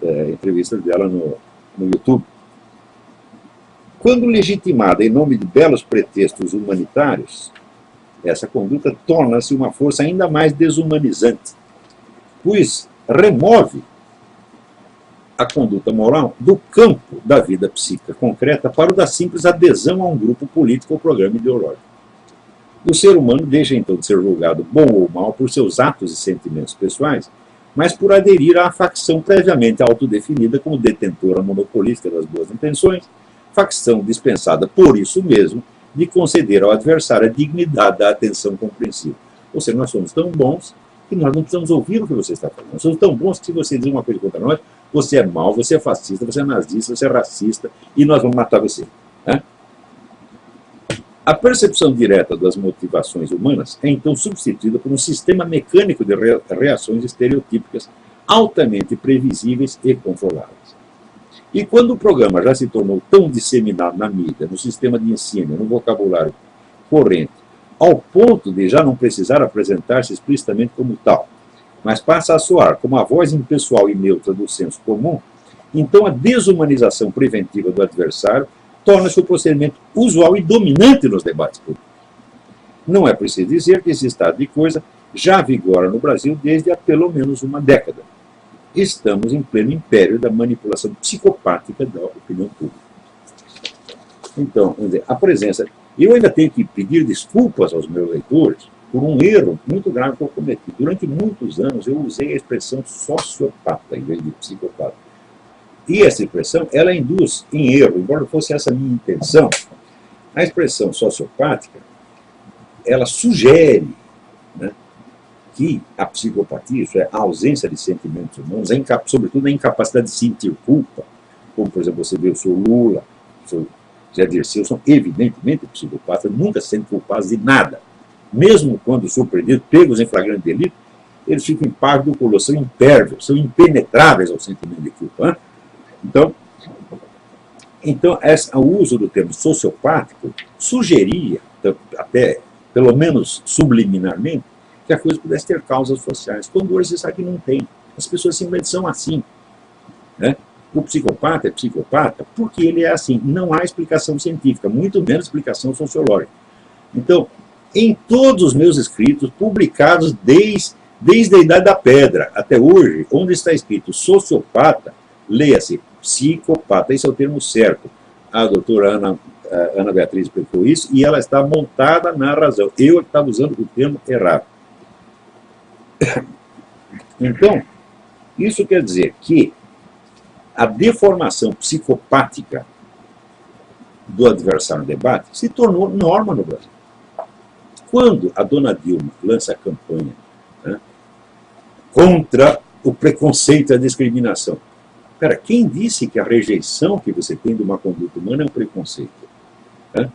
entrevistas dela no YouTube. Quando legitimada em nome de belos pretextos humanitários, essa conduta torna-se uma força ainda mais desumanizante, pois remove a conduta moral do campo da vida psíquica concreta para o da simples adesão a um grupo político ou programa ideológico. O ser humano deixa então de ser julgado bom ou mal por seus atos e sentimentos pessoais, mas por aderir à facção previamente autodefinida como detentora monopolística das boas intenções, facção dispensada por isso mesmo de conceder ao adversário a dignidade da atenção compreensiva. Ou seja, nós somos tão bons que nós não precisamos ouvir o que você está falando. Nós somos tão bons que se você diz uma coisa contra nós, você é mau, você é fascista, você é nazista, você é racista, e nós vamos matar você. Né? A percepção direta das motivações humanas é então substituída por um sistema mecânico de reações estereotípicas altamente previsíveis e controláveis. E quando o programa já se tornou tão disseminado na mídia, no sistema de ensino, no vocabulário corrente, ao ponto de já não precisar apresentar-se explicitamente como tal, mas passa a soar como a voz impessoal e neutra do senso comum, então a desumanização preventiva do adversário torna-se o procedimento usual e dominante nos debates públicos. Não é preciso dizer que esse estado de coisa já vigora no Brasil desde há pelo menos uma década. Estamos em pleno império da manipulação psicopática da opinião pública. Então, vamos dizer, a presença... Eu ainda tenho que pedir desculpas aos meus leitores por um erro muito grave que eu cometi. Durante muitos anos eu usei a expressão sociopata em vez de psicopata. E essa expressão, ela induz em erro, embora não fosse essa a minha intenção. A expressão sociopática, ela sugere, né, que a psicopatia, isso é, a ausência de sentimentos humanos, sobretudo a incapacidade de sentir culpa, como, por exemplo, você vê o seu Lula, o seu Zé Dirceu, são evidentemente psicopatas, nunca se sentem culpados de nada. Mesmo quando surpreendidos, pegos em flagrante delito, eles ficam impávidos, são impérvios, são impenetráveis ao sentimento de culpa. Né? Então o uso do termo sociopático sugeria, até pelo menos subliminarmente, que a coisa pudesse ter causas sociais, quando hoje você sabe que não tem. As pessoas simplesmente são assim. Né? O psicopata é psicopata porque ele é assim. Não há explicação científica, muito menos explicação sociológica. Então, em todos os meus escritos, publicados desde a Idade da Pedra até hoje, onde está escrito sociopata, leia-se psicopata. Esse é o termo certo. A doutora Ana Beatriz explicou isso e ela está montada na razão. Eu estava usando o termo errado. Então, isso quer dizer que a deformação psicopática do adversário no debate se tornou norma no Brasil. Quando a dona Dilma lança a campanha, né, contra o preconceito e a discriminação, cara, quem disse que a rejeição que você tem de uma conduta humana é um preconceito? Né?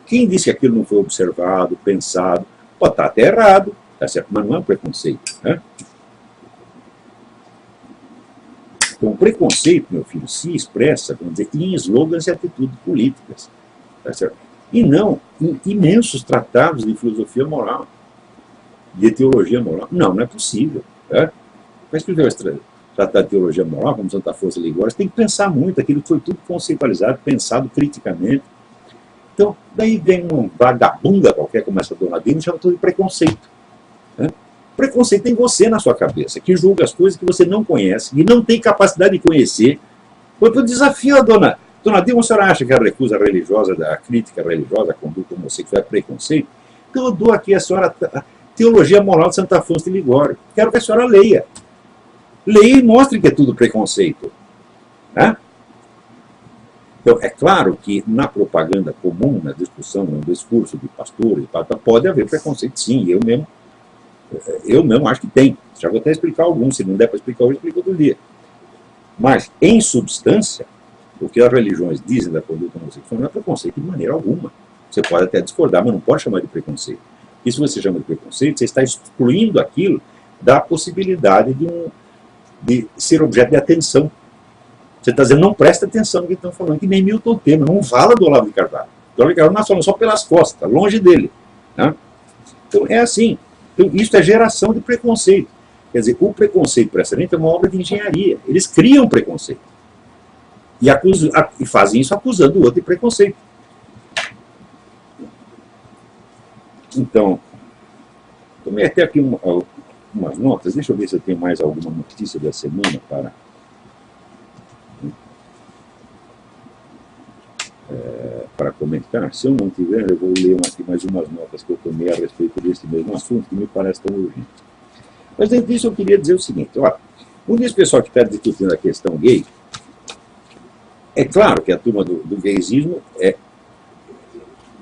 Quem disse que aquilo não foi observado, pensado? Pode estar até errado, tá certo, mas não é um preconceito. Né? Então, o preconceito, meu filho, se expressa, vamos dizer, em slogans e atitudes políticas. Tá certo? E não em imensos tratados de filosofia moral, de teologia moral. Não é possível. Tá? Para escrever esse tratado de teologia moral, como Santa Força Ligório, tem que pensar muito, aquilo foi tudo conceitualizado, pensado criticamente. Então, daí vem um vagabunda qualquer, como essa dona Dilma, e chama tudo de preconceito. Né? Preconceito tem você na sua cabeça, que julga as coisas que você não conhece e não tem capacidade de conhecer. Foi para o desafio a dona Dilma, a senhora acha que a recusa religiosa, a crítica religiosa, a conduta homossexual é preconceito? Então eu dou aqui a senhora a Teologia Moral de Santa Afonso de Ligório. Quero que a senhora leia. Leia e mostre que é tudo preconceito. Né? Então, é claro que na propaganda comum, na discussão, no discurso de pastores, pode haver preconceito, sim. Eu mesmo acho que tem. Já vou até explicar alguns. Se não der para explicar hoje, explico outro dia. Mas, em substância, o que as religiões dizem da conduta homossexual não é preconceito de maneira alguma. Você pode até discordar, mas não pode chamar de preconceito. E se você chama de preconceito, você está excluindo aquilo da possibilidade de ser objeto de atenção. Você está dizendo, não presta atenção no que estão falando, que nem Milton Temer, não fala do Olavo de Carvalho. O Olavo de Carvalho não fala só pelas costas, longe dele. Né? Então, é assim. Então, isso é geração de preconceito. Quer dizer, o preconceito precedente é uma obra de engenharia. Eles criam preconceito. E fazem isso acusando o outro de preconceito. Então, tomei até aqui umas notas. Deixa eu ver se eu tenho mais alguma notícia da semana para comentar. Se eu não tiver, eu vou ler aqui mais umas notas que eu tomei a respeito desse mesmo assunto, que me parece tão urgente. Mas, dentro disso, eu queria dizer o seguinte. Ó, desse pessoal que está discutindo a questão gay, é claro que a turma do gaysismo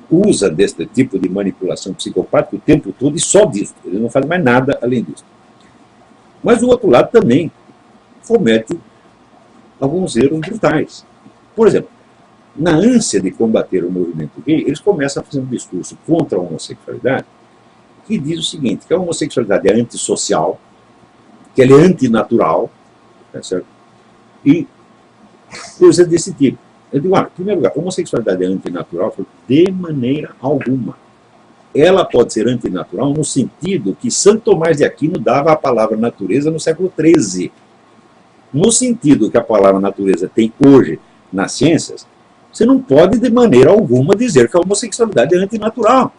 usa desse tipo de manipulação psicopática o tempo todo e só disso. Ele não faz mais nada além disso. Mas o outro lado também comete alguns erros brutais. Por exemplo, na ânsia de combater o movimento gay, eles começam a fazer um discurso contra a homossexualidade que diz o seguinte, que a homossexualidade é antissocial, que ela é antinatural, tá certo? E coisa desse tipo. Eu digo, em primeiro lugar, a homossexualidade é antinatural de maneira alguma. Ela pode ser antinatural no sentido que Santo Tomás de Aquino dava a palavra natureza no século XIII. No sentido que a palavra natureza tem hoje nas ciências, você não pode de maneira alguma dizer que a homossexualidade é antinatural.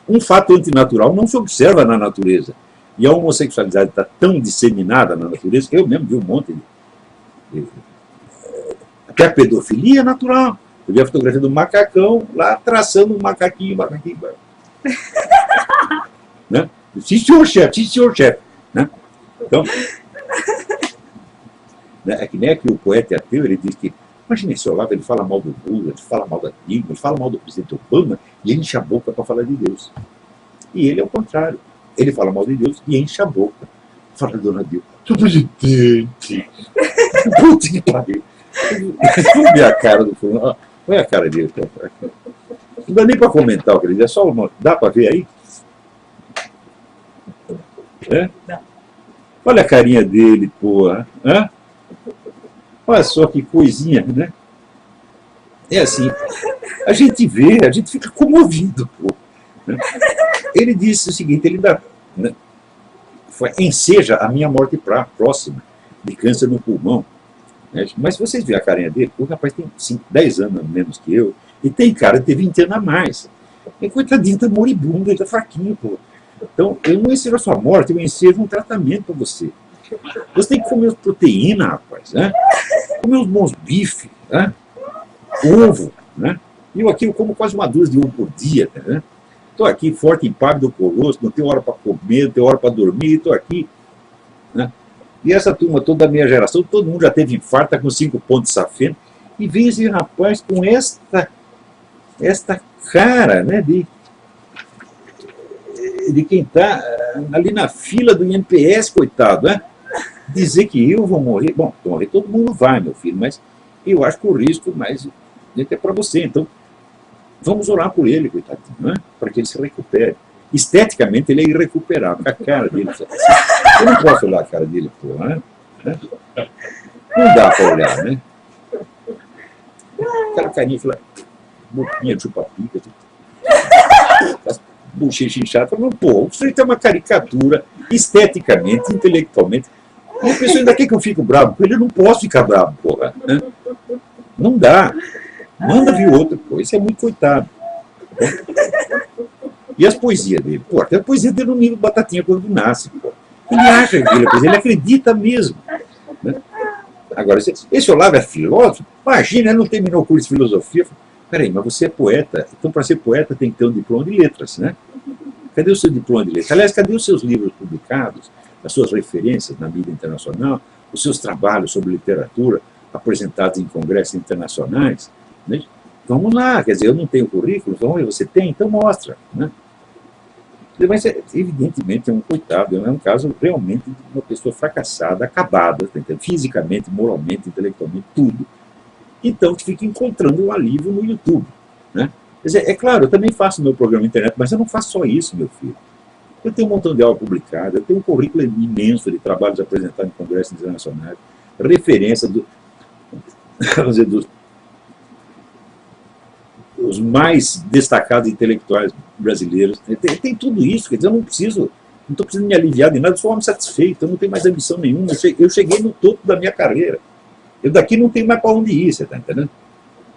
Um fato antinatural não se observa na natureza. E a homossexualidade está tão disseminada na natureza que eu mesmo vi um monte até a pedofilia é natural. Eu vi a fotografia do macacão lá traçando um macaquinho. Né? Sim, senhor chefe. Né? Então, é que nem aqui o poeta ateu, ele diz que, imagina esse Olavo, ele fala mal do Lula, ele fala mal da Dilma, ele fala mal do presidente Obama e enche a boca para falar de Deus. E ele é o contrário. Ele fala mal de Deus e enche a boca. Fala da dona Dilma. Seu presidente. Putz que pariu. Vamos ver a cara do fulano. Olha a cara dele. Não dá nem para comentar o que ele diz. É só uma. Dá para ver aí? É? Não. Olha a carinha dele, porra. Hã? Olha só que coisinha, né? É assim, a gente vê, a gente fica comovido, pô. Né? Ele disse o seguinte, ele dá, né, enseja a minha morte próxima de câncer no pulmão. Né? Mas se vocês verem a carinha dele, o rapaz tem 10 anos menos que eu, e tem cara de ter 20 anos a mais. E coitadinho, tá moribundo, ele tá fraquinho, pô. Então, eu não ensejo a sua morte, eu ensejo um tratamento para você. Você tem que comer proteína, rapaz, né? Comer uns bons bifes, né? Ovo, né? Eu aqui eu como quase uma dúzia de ovo por dia, né? Estou aqui forte, impávido, colosso, não tenho hora para comer, não tenho hora para dormir, estou aqui. Né? E essa turma toda da minha geração, todo mundo já teve infarto, está com 5 pontos de safena, e vem esse rapaz com esta cara, né, de quem está ali na fila do INPS, coitado, né? Dizer que eu vou morrer. Bom, morrer todo mundo vai, meu filho, mas eu acho que o risco mais é para você. Então, vamos orar por ele, coitadinho, né? Para que ele se recupere. Esteticamente, ele é irrecuperável. A cara dele. Eu não posso olhar a cara dele, pô, né? Não dá para olhar, né? Aquela carinha, boquinha de chupa-pica, bochecha inchada, falando, pô, o sujeito é uma caricatura, esteticamente, intelectualmente. E a pessoa ainda quer que eu fique bravo com ele, eu não posso ficar bravo, porra. Né? Não dá. Manda vir outra, pô, esse é muito coitado. E as poesias dele? Pô, até a poesia dele no nível Batatinha quando nasce, pô. Ele acha que ele acredita mesmo. Né? Agora, esse Olavo é filósofo? Imagina, ele não terminou o curso de filosofia. Peraí, mas você é poeta, então para ser poeta tem que ter um diploma de letras, né? Cadê o seu diploma de letras? Aliás, cadê os seus livros publicados, as suas referências na mídia internacional, os seus trabalhos sobre literatura apresentados em congressos internacionais? Né? Vamos lá, quer dizer, eu não tenho currículo, então você tem? Então mostra. Né? Mas, evidentemente, é um coitado, é um caso realmente de uma pessoa fracassada, acabada, tá, fisicamente, moralmente, intelectualmente, tudo. Então, que fica encontrando um alívio no YouTube. Né? Quer dizer, é claro, eu também faço meu programa na internet, mas eu não faço só isso, meu filho. Eu tenho um montão de aula publicada, eu tenho um currículo imenso de trabalhos apresentados em congressos internacionais, referência dos mais destacados intelectuais brasileiros. Tem tudo isso, quer dizer, eu não estou precisando me aliviar de nada, eu sou um homem satisfeito, eu não tenho mais ambição nenhuma, eu cheguei no topo da minha carreira. Eu daqui não tenho mais para onde ir, você está entendendo?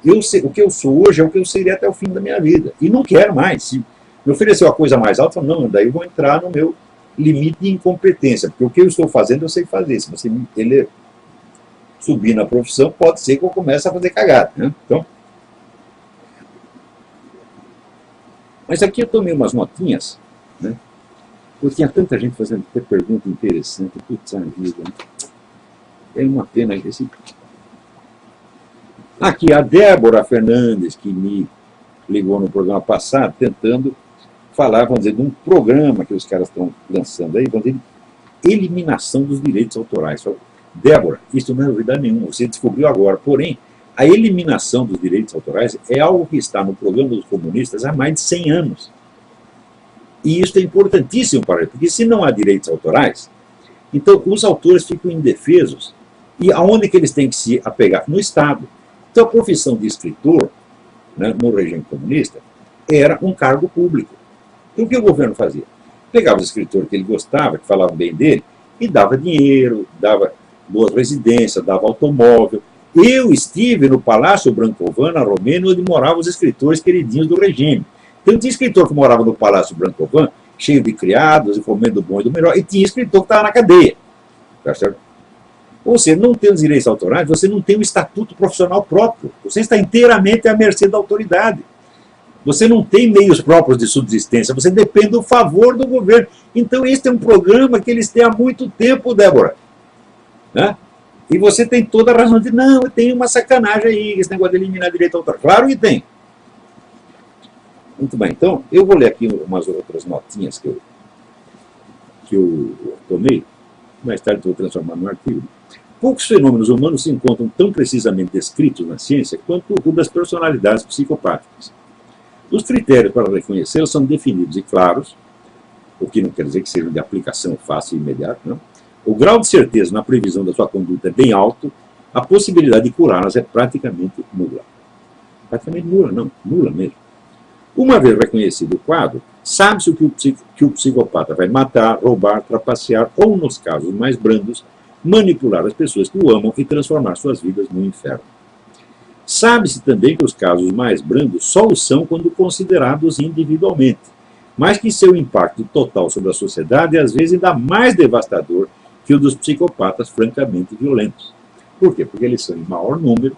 O que eu sou hoje é o que eu seria até o fim da minha vida. E não quero mais. Se me oferecer uma coisa mais alta, não, daí eu vou entrar no meu limite de incompetência, porque o que eu estou fazendo eu sei fazer. Se você subir na profissão, pode ser que eu comece a fazer cagada. Né? Então, mas aqui eu tomei umas notinhas, né? Eu tinha tanta gente fazendo pergunta interessante, putz, a vida, né? É uma pena esse. Aqui a Débora Fernandes, que me ligou no programa passado, tentando falar, vamos dizer, de um programa que os caras estão lançando aí, vamos dizer, de eliminação dos direitos autorais. Débora, isso não é novidade nenhuma, você descobriu agora. Porém, a eliminação dos direitos autorais é algo que está no programa dos comunistas há mais de 100 anos. E isso é importantíssimo para ele, porque se não há direitos autorais, então os autores ficam indefesos. E aonde que eles têm que se apegar? No Estado. Então a profissão de escritor, né, no regime comunista, era um cargo público. Então o que o governo fazia? Pegava os escritores que ele gostava, que falavam bem dele, e dava dinheiro, dava boas residências, dava automóvel. Eu estive no Palácio Brancovan, na Romênia, onde moravam os escritores queridinhos do regime. Então tinha escritor que morava no Palácio Brancovan, cheio de criados, e comendo do bom e do melhor, e tinha escritor que estava na cadeia. Tá certo? Ou seja, não tem os direitos autorais, você não tem um estatuto profissional próprio. Você está inteiramente à mercê da autoridade. Você não tem meios próprios de subsistência, você depende do favor do governo. Então, este é um programa que eles têm há muito tempo, Débora. Né? E você tem toda a razão de, não, tem uma sacanagem aí, esse negócio de eliminar direito autoral. Claro que tem. Muito bem, então, eu vou ler aqui umas outras notinhas que eu tomei. Mais tarde eu vou transformar num artigo. Poucos fenômenos humanos se encontram tão precisamente descritos na ciência quanto o das personalidades psicopáticas. Os critérios para reconhecê-los são definidos e claros, o que não quer dizer que seja de aplicação fácil e imediata, não. O grau de certeza na previsão da sua conduta é bem alto, a possibilidade de curá-las é praticamente nula. Praticamente nula, não, nula mesmo. Uma vez reconhecido o quadro, sabe-se que o psicopata vai matar, roubar, trapacear ou, nos casos mais brandos, manipular as pessoas que o amam e transformar suas vidas no inferno. Sabe-se também que os casos mais brandos só o são quando considerados individualmente, mas que seu impacto total sobre a sociedade é às vezes ainda mais devastador que o dos psicopatas francamente violentos. Por quê? Porque eles são em maior número,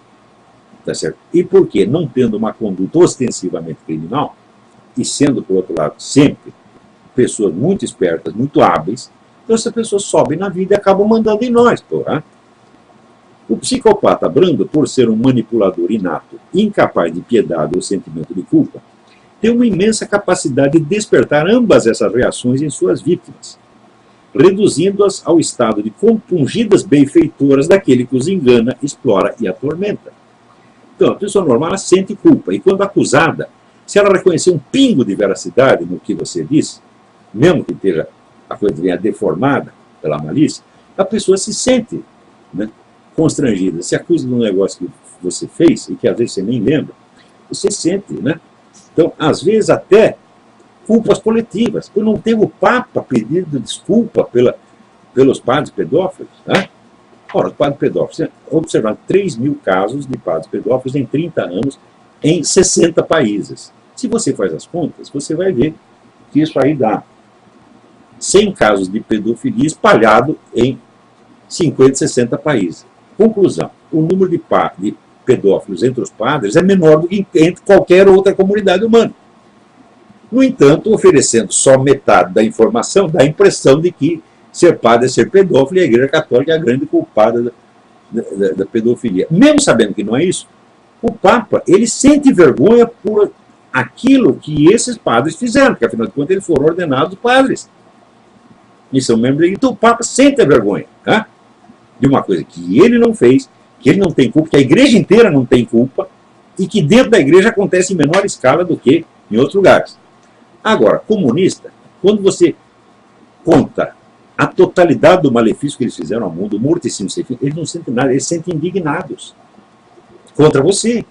tá certo? E porque, não tendo uma conduta ostensivamente criminal, e sendo, por outro lado, sempre pessoas muito espertas, muito hábeis, então essas pessoas sobem na vida e acabam mandando em nós, porra. O psicopata brando, por ser um manipulador inato, incapaz de piedade ou sentimento de culpa, tem uma imensa capacidade de despertar ambas essas reações em suas vítimas, reduzindo-as ao estado de compungidas benfeitoras daquele que os engana, explora e atormenta. Então, a pessoa normal ela sente culpa, e quando acusada, se ela reconhecer um pingo de veracidade no que você diz, mesmo que esteja a coisa venha deformada pela malícia, a pessoa se sente, né, constrangida. Se acusa de um negócio que você fez e que às vezes você nem lembra, você sente, né? Então, às vezes até culpas coletivas. Eu não tenho o Papa pedindo desculpa pelos padres pedófilos, né? Ora, os padres pedófilos, observaram 3 mil casos de padres pedófilos em 30 anos em 60 países. Se você faz as contas, você vai ver que isso aí dá 100 casos de pedofilia espalhado em 50, 60 países. Conclusão, o número de pedófilos entre os padres é menor do que entre qualquer outra comunidade humana. No entanto, oferecendo só metade da informação, dá a impressão de que ser padre é ser pedófilo e a Igreja Católica é a grande culpada da pedofilia. Mesmo sabendo que não é isso, o Papa ele sente vergonha por aquilo que esses padres fizeram, porque afinal de contas eles foram ordenados padres. E são membros da Igreja. Então o Papa sente a vergonha, tá? De uma coisa que ele não fez, que ele não tem culpa, que a igreja inteira não tem culpa, e que dentro da igreja acontece em menor escala do que em outros lugares. Agora, comunista, quando você conta a totalidade do malefício que eles fizeram ao mundo, morticínio sem fim, eles não sentem nada, eles sentem indignados contra você.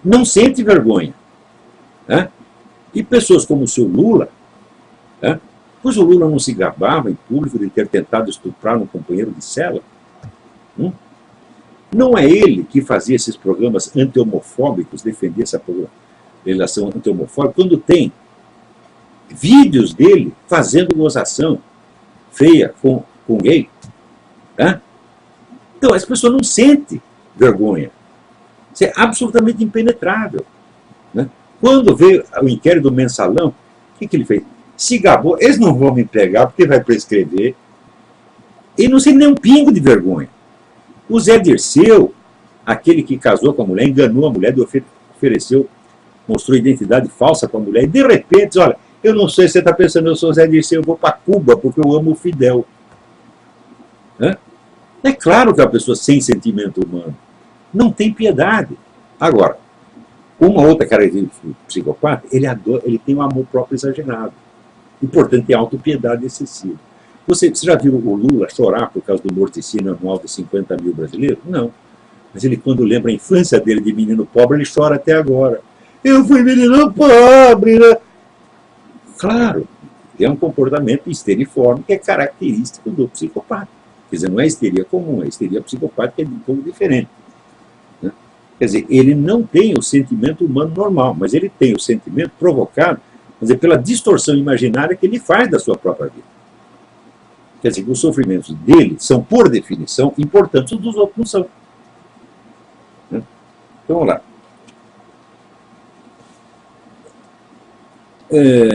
Não sente vergonha. Né? E pessoas como o seu Lula, né? Pois o Lula não se gabava em público de ter tentado estuprar um companheiro de cela? Não é ele que fazia esses programas anti-homofóbicos, defendia essa legislação anti-homofóbica, quando tem vídeos dele fazendo gozação feia com gay? Né? Então, as pessoas não sentem vergonha. Isso é absolutamente impenetrável. Né? Quando veio o inquérito do Mensalão, o que ele fez? Se gabou, eles não vão me pegar porque vai prescrever. Ele não sente nem um pingo de vergonha. O Zé Dirceu, aquele que casou com a mulher, enganou a mulher, ofereceu, mostrou identidade falsa com a mulher, e de repente, olha, eu não sei se você está pensando, eu sou Zé Dirceu, eu vou para Cuba porque eu amo o Fidel. É claro que é uma pessoa sem sentimento humano. Não tem piedade. Agora, uma outra característica do psicopata, ele tem um amor próprio exagerado. E, portanto, tem autopiedade excessiva. Você já viu o Lula chorar por causa do morticínio anual de 50 mil brasileiros? Não. Mas ele, quando lembra a infância dele de menino pobre, ele chora até agora. Eu fui menino pobre, né? Claro, é um comportamento histeriforme que é característico do psicopata. Quer dizer, não é histeria comum, é histeria psicopática, é de um pouco diferente. Né? Quer dizer, ele não tem o sentimento humano normal, mas ele tem o sentimento provocado, quer dizer, pela distorção imaginária que ele faz da sua própria vida. Quer dizer, que os sofrimentos dele são, por definição, importantes, os dos outros não são. Né? Então, vamos lá.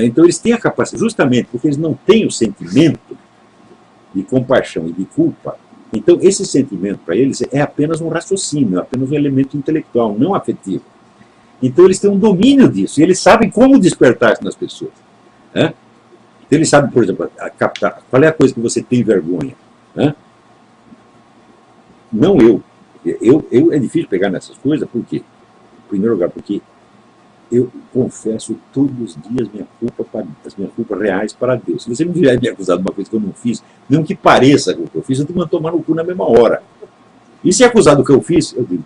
Então, eles têm a capacidade, justamente porque eles não têm o sentimento de compaixão e de culpa, então esse sentimento para eles é apenas um raciocínio, é apenas um elemento intelectual, não afetivo. Então eles têm um domínio disso, e eles sabem como despertar isso nas pessoas. Né? Então eles sabem, por exemplo, captar qual é a coisa que você tem vergonha. Né? Não eu. É difícil pegar nessas coisas, por quê? Em primeiro lugar, porque eu confesso todos os dias as minhas culpas reais para Deus. Se você me vier me acusar de uma coisa que eu não fiz, mesmo que pareça o que eu fiz, eu te mando tomar no cu na mesma hora. E se é acusado do que eu fiz, eu digo,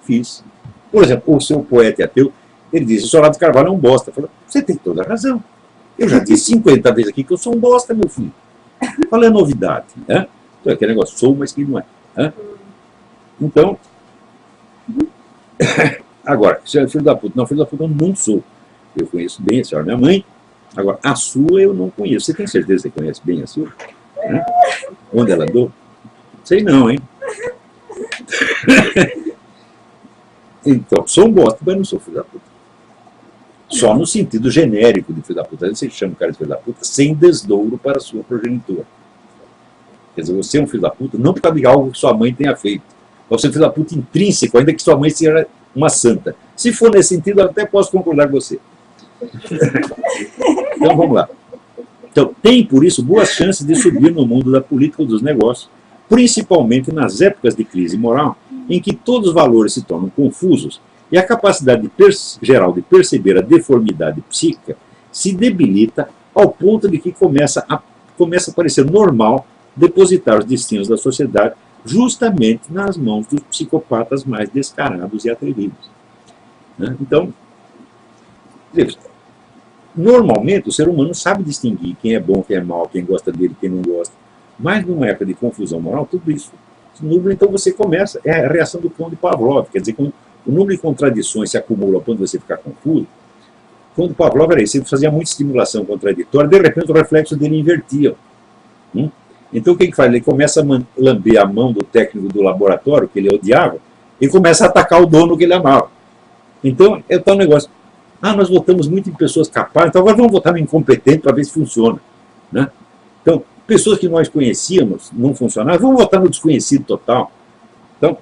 fiz. Por exemplo, o seu poeta ateu, ele diz, o Olavo de Carvalho é um bosta. Eu falo, você tem toda a razão. Eu já disse 50 vezes aqui que eu sou um bosta, meu filho. Qual é a novidade? Né? Então, aquele negócio, sou, mas que não é. Né? Então, agora, se é filho da puta, não, filho da puta eu não sou. Eu conheço bem a senhora, minha mãe. Agora, a sua eu não conheço. Você tem certeza que você conhece bem a sua? Né? Onde ela andou? Sei não, hein? Então, sou um bosta, mas não sou filho da puta. Só no sentido genérico de filho da puta. Você chama o cara de filho da puta sem desdouro para a sua progenitora. Quer dizer, você é um filho da puta não por causa de algo que sua mãe tenha feito. Você é um filho da puta intrínseco, ainda que sua mãe seja uma santa. Se for nesse sentido, eu até posso concordar com você. Então, vamos lá. Então, tem, por isso, boas chances de subir no mundo da política ou dos negócios, principalmente nas épocas de crise moral, em que todos os valores se tornam confusos e a capacidade geral de perceber a deformidade psíquica se debilita ao ponto de que começa a parecer normal depositar os destinos da sociedade justamente nas mãos dos psicopatas mais descarados e atrevidos. Né? Então, normalmente o ser humano sabe distinguir quem é bom, quem é mau, quem gosta dele, quem não gosta. Mas numa época de confusão moral, tudo isso nubla, então você começa, é a reação do cão de Pavlov, quer dizer, quando o número de contradições se acumula quando você ficar confuso, quando Pavlov era isso, ele fazia muita estimulação contraditória, de repente o reflexo dele invertia. Então o que ele faz? Ele começa a lamber a mão do técnico do laboratório, que ele odiava, e começa a atacar o dono que ele amava. Então é tal negócio. Nós votamos muito em pessoas capazes, então agora vamos votar no incompetente para ver se funciona. Né? Então, pessoas que nós conhecíamos não funcionavam, vamos votar no desconhecido total. Então,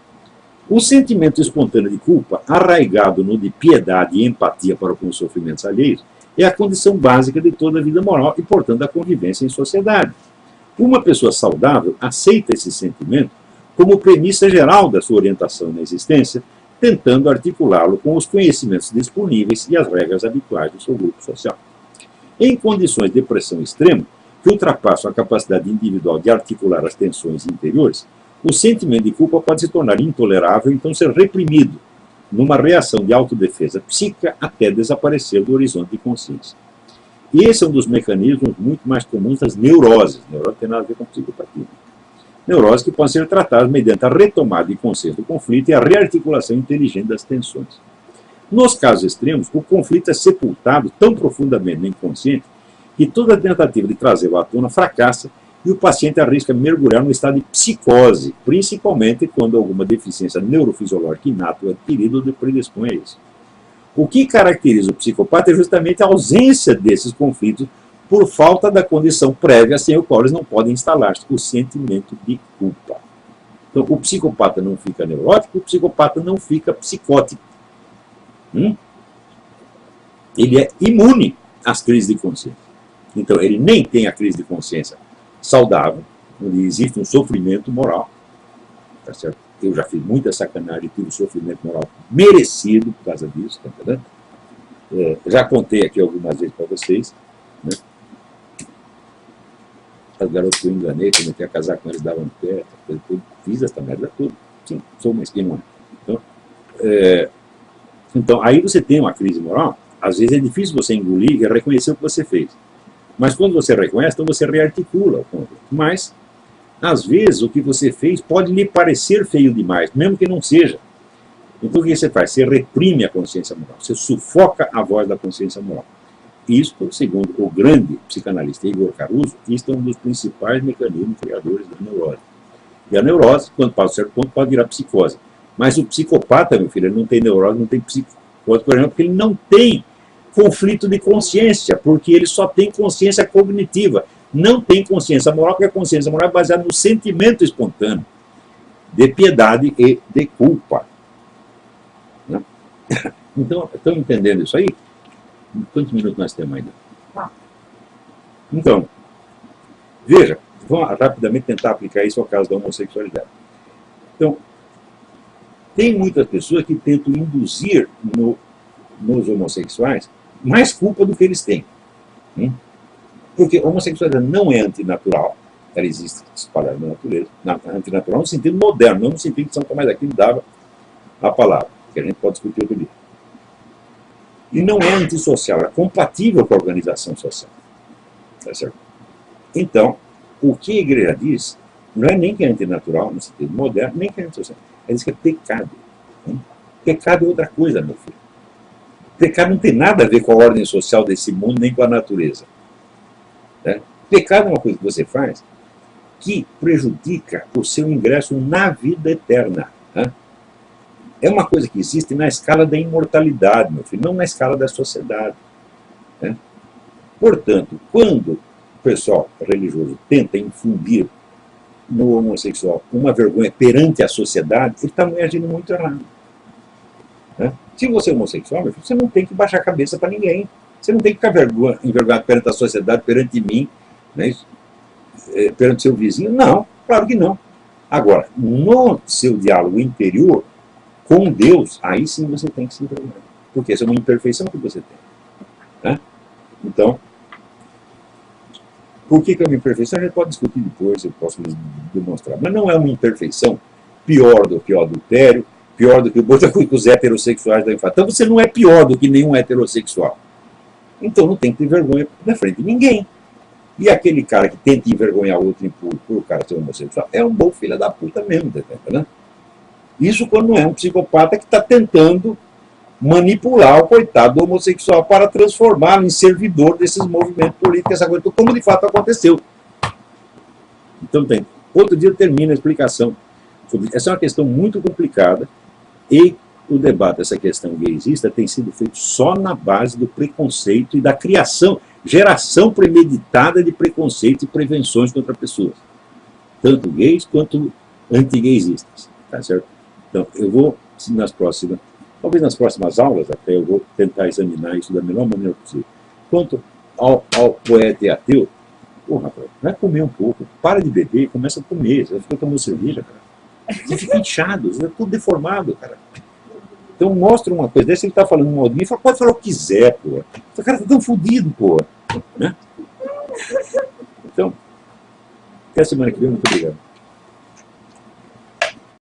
o sentimento espontâneo de culpa, arraigado no de piedade e empatia para com os sofrimentos alheios, é a condição básica de toda a vida moral e, portanto, da convivência em sociedade. Uma pessoa saudável aceita esse sentimento como premissa geral da sua orientação na existência, tentando articulá-lo com os conhecimentos disponíveis e as regras habituais do seu grupo social. Em condições de pressão extrema, que ultrapassam a capacidade individual de articular as tensões interiores, o sentimento de culpa pode se tornar intolerável e então ser reprimido, numa reação de autodefesa psíquica até desaparecer do horizonte de consciência. E esse é um dos mecanismos muito mais comuns das neuroses. Neurose tem nada a ver com psicopatia. Neuroses que podem ser tratadas mediante a retomada de consciência do conflito e a rearticulação inteligente das tensões. Nos casos extremos, o conflito é sepultado tão profundamente no inconsciente que toda tentativa de trazê-lo à tona fracassa e o paciente arrisca mergulhar no estado de psicose, principalmente quando alguma deficiência neurofisiológica inata ou adquirida o predispõe a isso. O que caracteriza o psicopata é justamente a ausência desses conflitos por falta da condição prévia sem o qual eles não podem instalar-se, o sentimento de culpa. Então, o psicopata não fica neurótico, o psicopata não fica psicótico. Ele é imune às crises de consciência. Então, ele nem tem a crise de consciência saudável, onde existe um sofrimento moral. Tá certo? Eu já fiz muita sacanagem, tive sofrimento moral merecido por causa disso. Tá entendendo? Já contei aqui algumas vezes para vocês. Né? As garotas que eu enganei, comecei a casar com eles, davam no pé, fiz essa merda tudo. Sim, sou uma esquina. Então, aí você tem uma crise moral, às vezes é difícil você engolir e reconhecer o que você fez. Mas quando você reconhece, então você rearticula o conflito. Mas, às vezes, o que você fez pode lhe parecer feio demais, mesmo que não seja. Então o que você faz? Você reprime a consciência moral, você sufoca a voz da consciência moral. Isto, segundo o grande psicanalista Igor Caruso, isto é um dos principais mecanismos criadores da neurose. E a neurose, quando passa a um certo ponto, pode virar psicose. Mas o psicopata, meu filho, ele não tem neurose, não tem psicose, por exemplo, porque ele não tem conflito de consciência, porque ele só tem consciência cognitiva. Não tem consciência moral, porque a consciência moral é baseada no sentimento espontâneo de piedade e de culpa. Né? Então, estão entendendo isso aí? Quantos minutos nós temos ainda? Então, veja, vamos rapidamente tentar aplicar isso ao caso da homossexualidade. Então, tem muitas pessoas que tentam induzir nos homossexuais mais culpa do que eles têm. Porque a homossexualidade não é antinatural, ela existe espalhada na natureza, antinatural no sentido moderno, não no sentido que São Tomás de Aquino dava a palavra, que a gente pode discutir outro dia. E não é antissocial, é compatível com a organização social. Tá certo? Então, o que a igreja diz não é nem que é antinatural, no sentido moderno, nem que é antissocial. Ela diz que é pecado. Pecado é outra coisa, meu filho. Pecado não tem nada a ver com a ordem social desse mundo, nem com a natureza. Né? Pecado é uma coisa que você faz que prejudica o seu ingresso na vida eterna. Né? É uma coisa que existe na escala da imortalidade, meu filho, não na escala da sociedade. Né? Portanto, quando o pessoal religioso tenta infundir no homossexual uma vergonha perante a sociedade, ele está agindo muito errado. Né? Se você é homossexual, meu filho, você não tem que baixar a cabeça para ninguém. Você não tem que ficar envergonhado perante a sociedade, perante mim, né? Perante seu vizinho. Não, claro que não. Agora, no seu diálogo interior com Deus, aí sim você tem que se envergonhar. Porque essa é uma imperfeição que você tem. Né? Então, por que é uma imperfeição? A gente pode discutir depois, eu posso demonstrar. Mas não é uma imperfeição pior do que o adultério, pior do que os heterossexuais da infância. Então você não é pior do que nenhum heterossexual. Então não tem que ter vergonha na frente de ninguém. E aquele cara que tenta envergonhar o outro em público por o cara ser homossexual é um bom filho da puta mesmo, né? Isso quando não é um psicopata que está tentando manipular o coitado do homossexual para transformá-lo em servidor desses movimentos políticos, essa coisa, como de fato aconteceu. Então tem. Outro dia termina a explicação sobre. Essa é uma questão muito complicada e o debate dessa questão gaysista tem sido feito só na base do preconceito e da criação, geração premeditada de preconceito e prevenções contra pessoas. Tanto gays quanto anti-gaysistas. Tá certo? Então, eu vou, talvez nas próximas aulas até, eu vou tentar examinar isso da melhor maneira possível. Quanto ao poeta e ateu, rapaz, vai comer um pouco, para de beber, começa a comer, você vai ficar tomando cerveja, cara. Você fica inchado, você é tudo deformado, cara. Então mostra uma coisa dessa, ele está falando mal de mim, pode falar o que quiser, pô. O cara está tão fodido, pô. Né? Então, até a semana que vem, muito obrigado.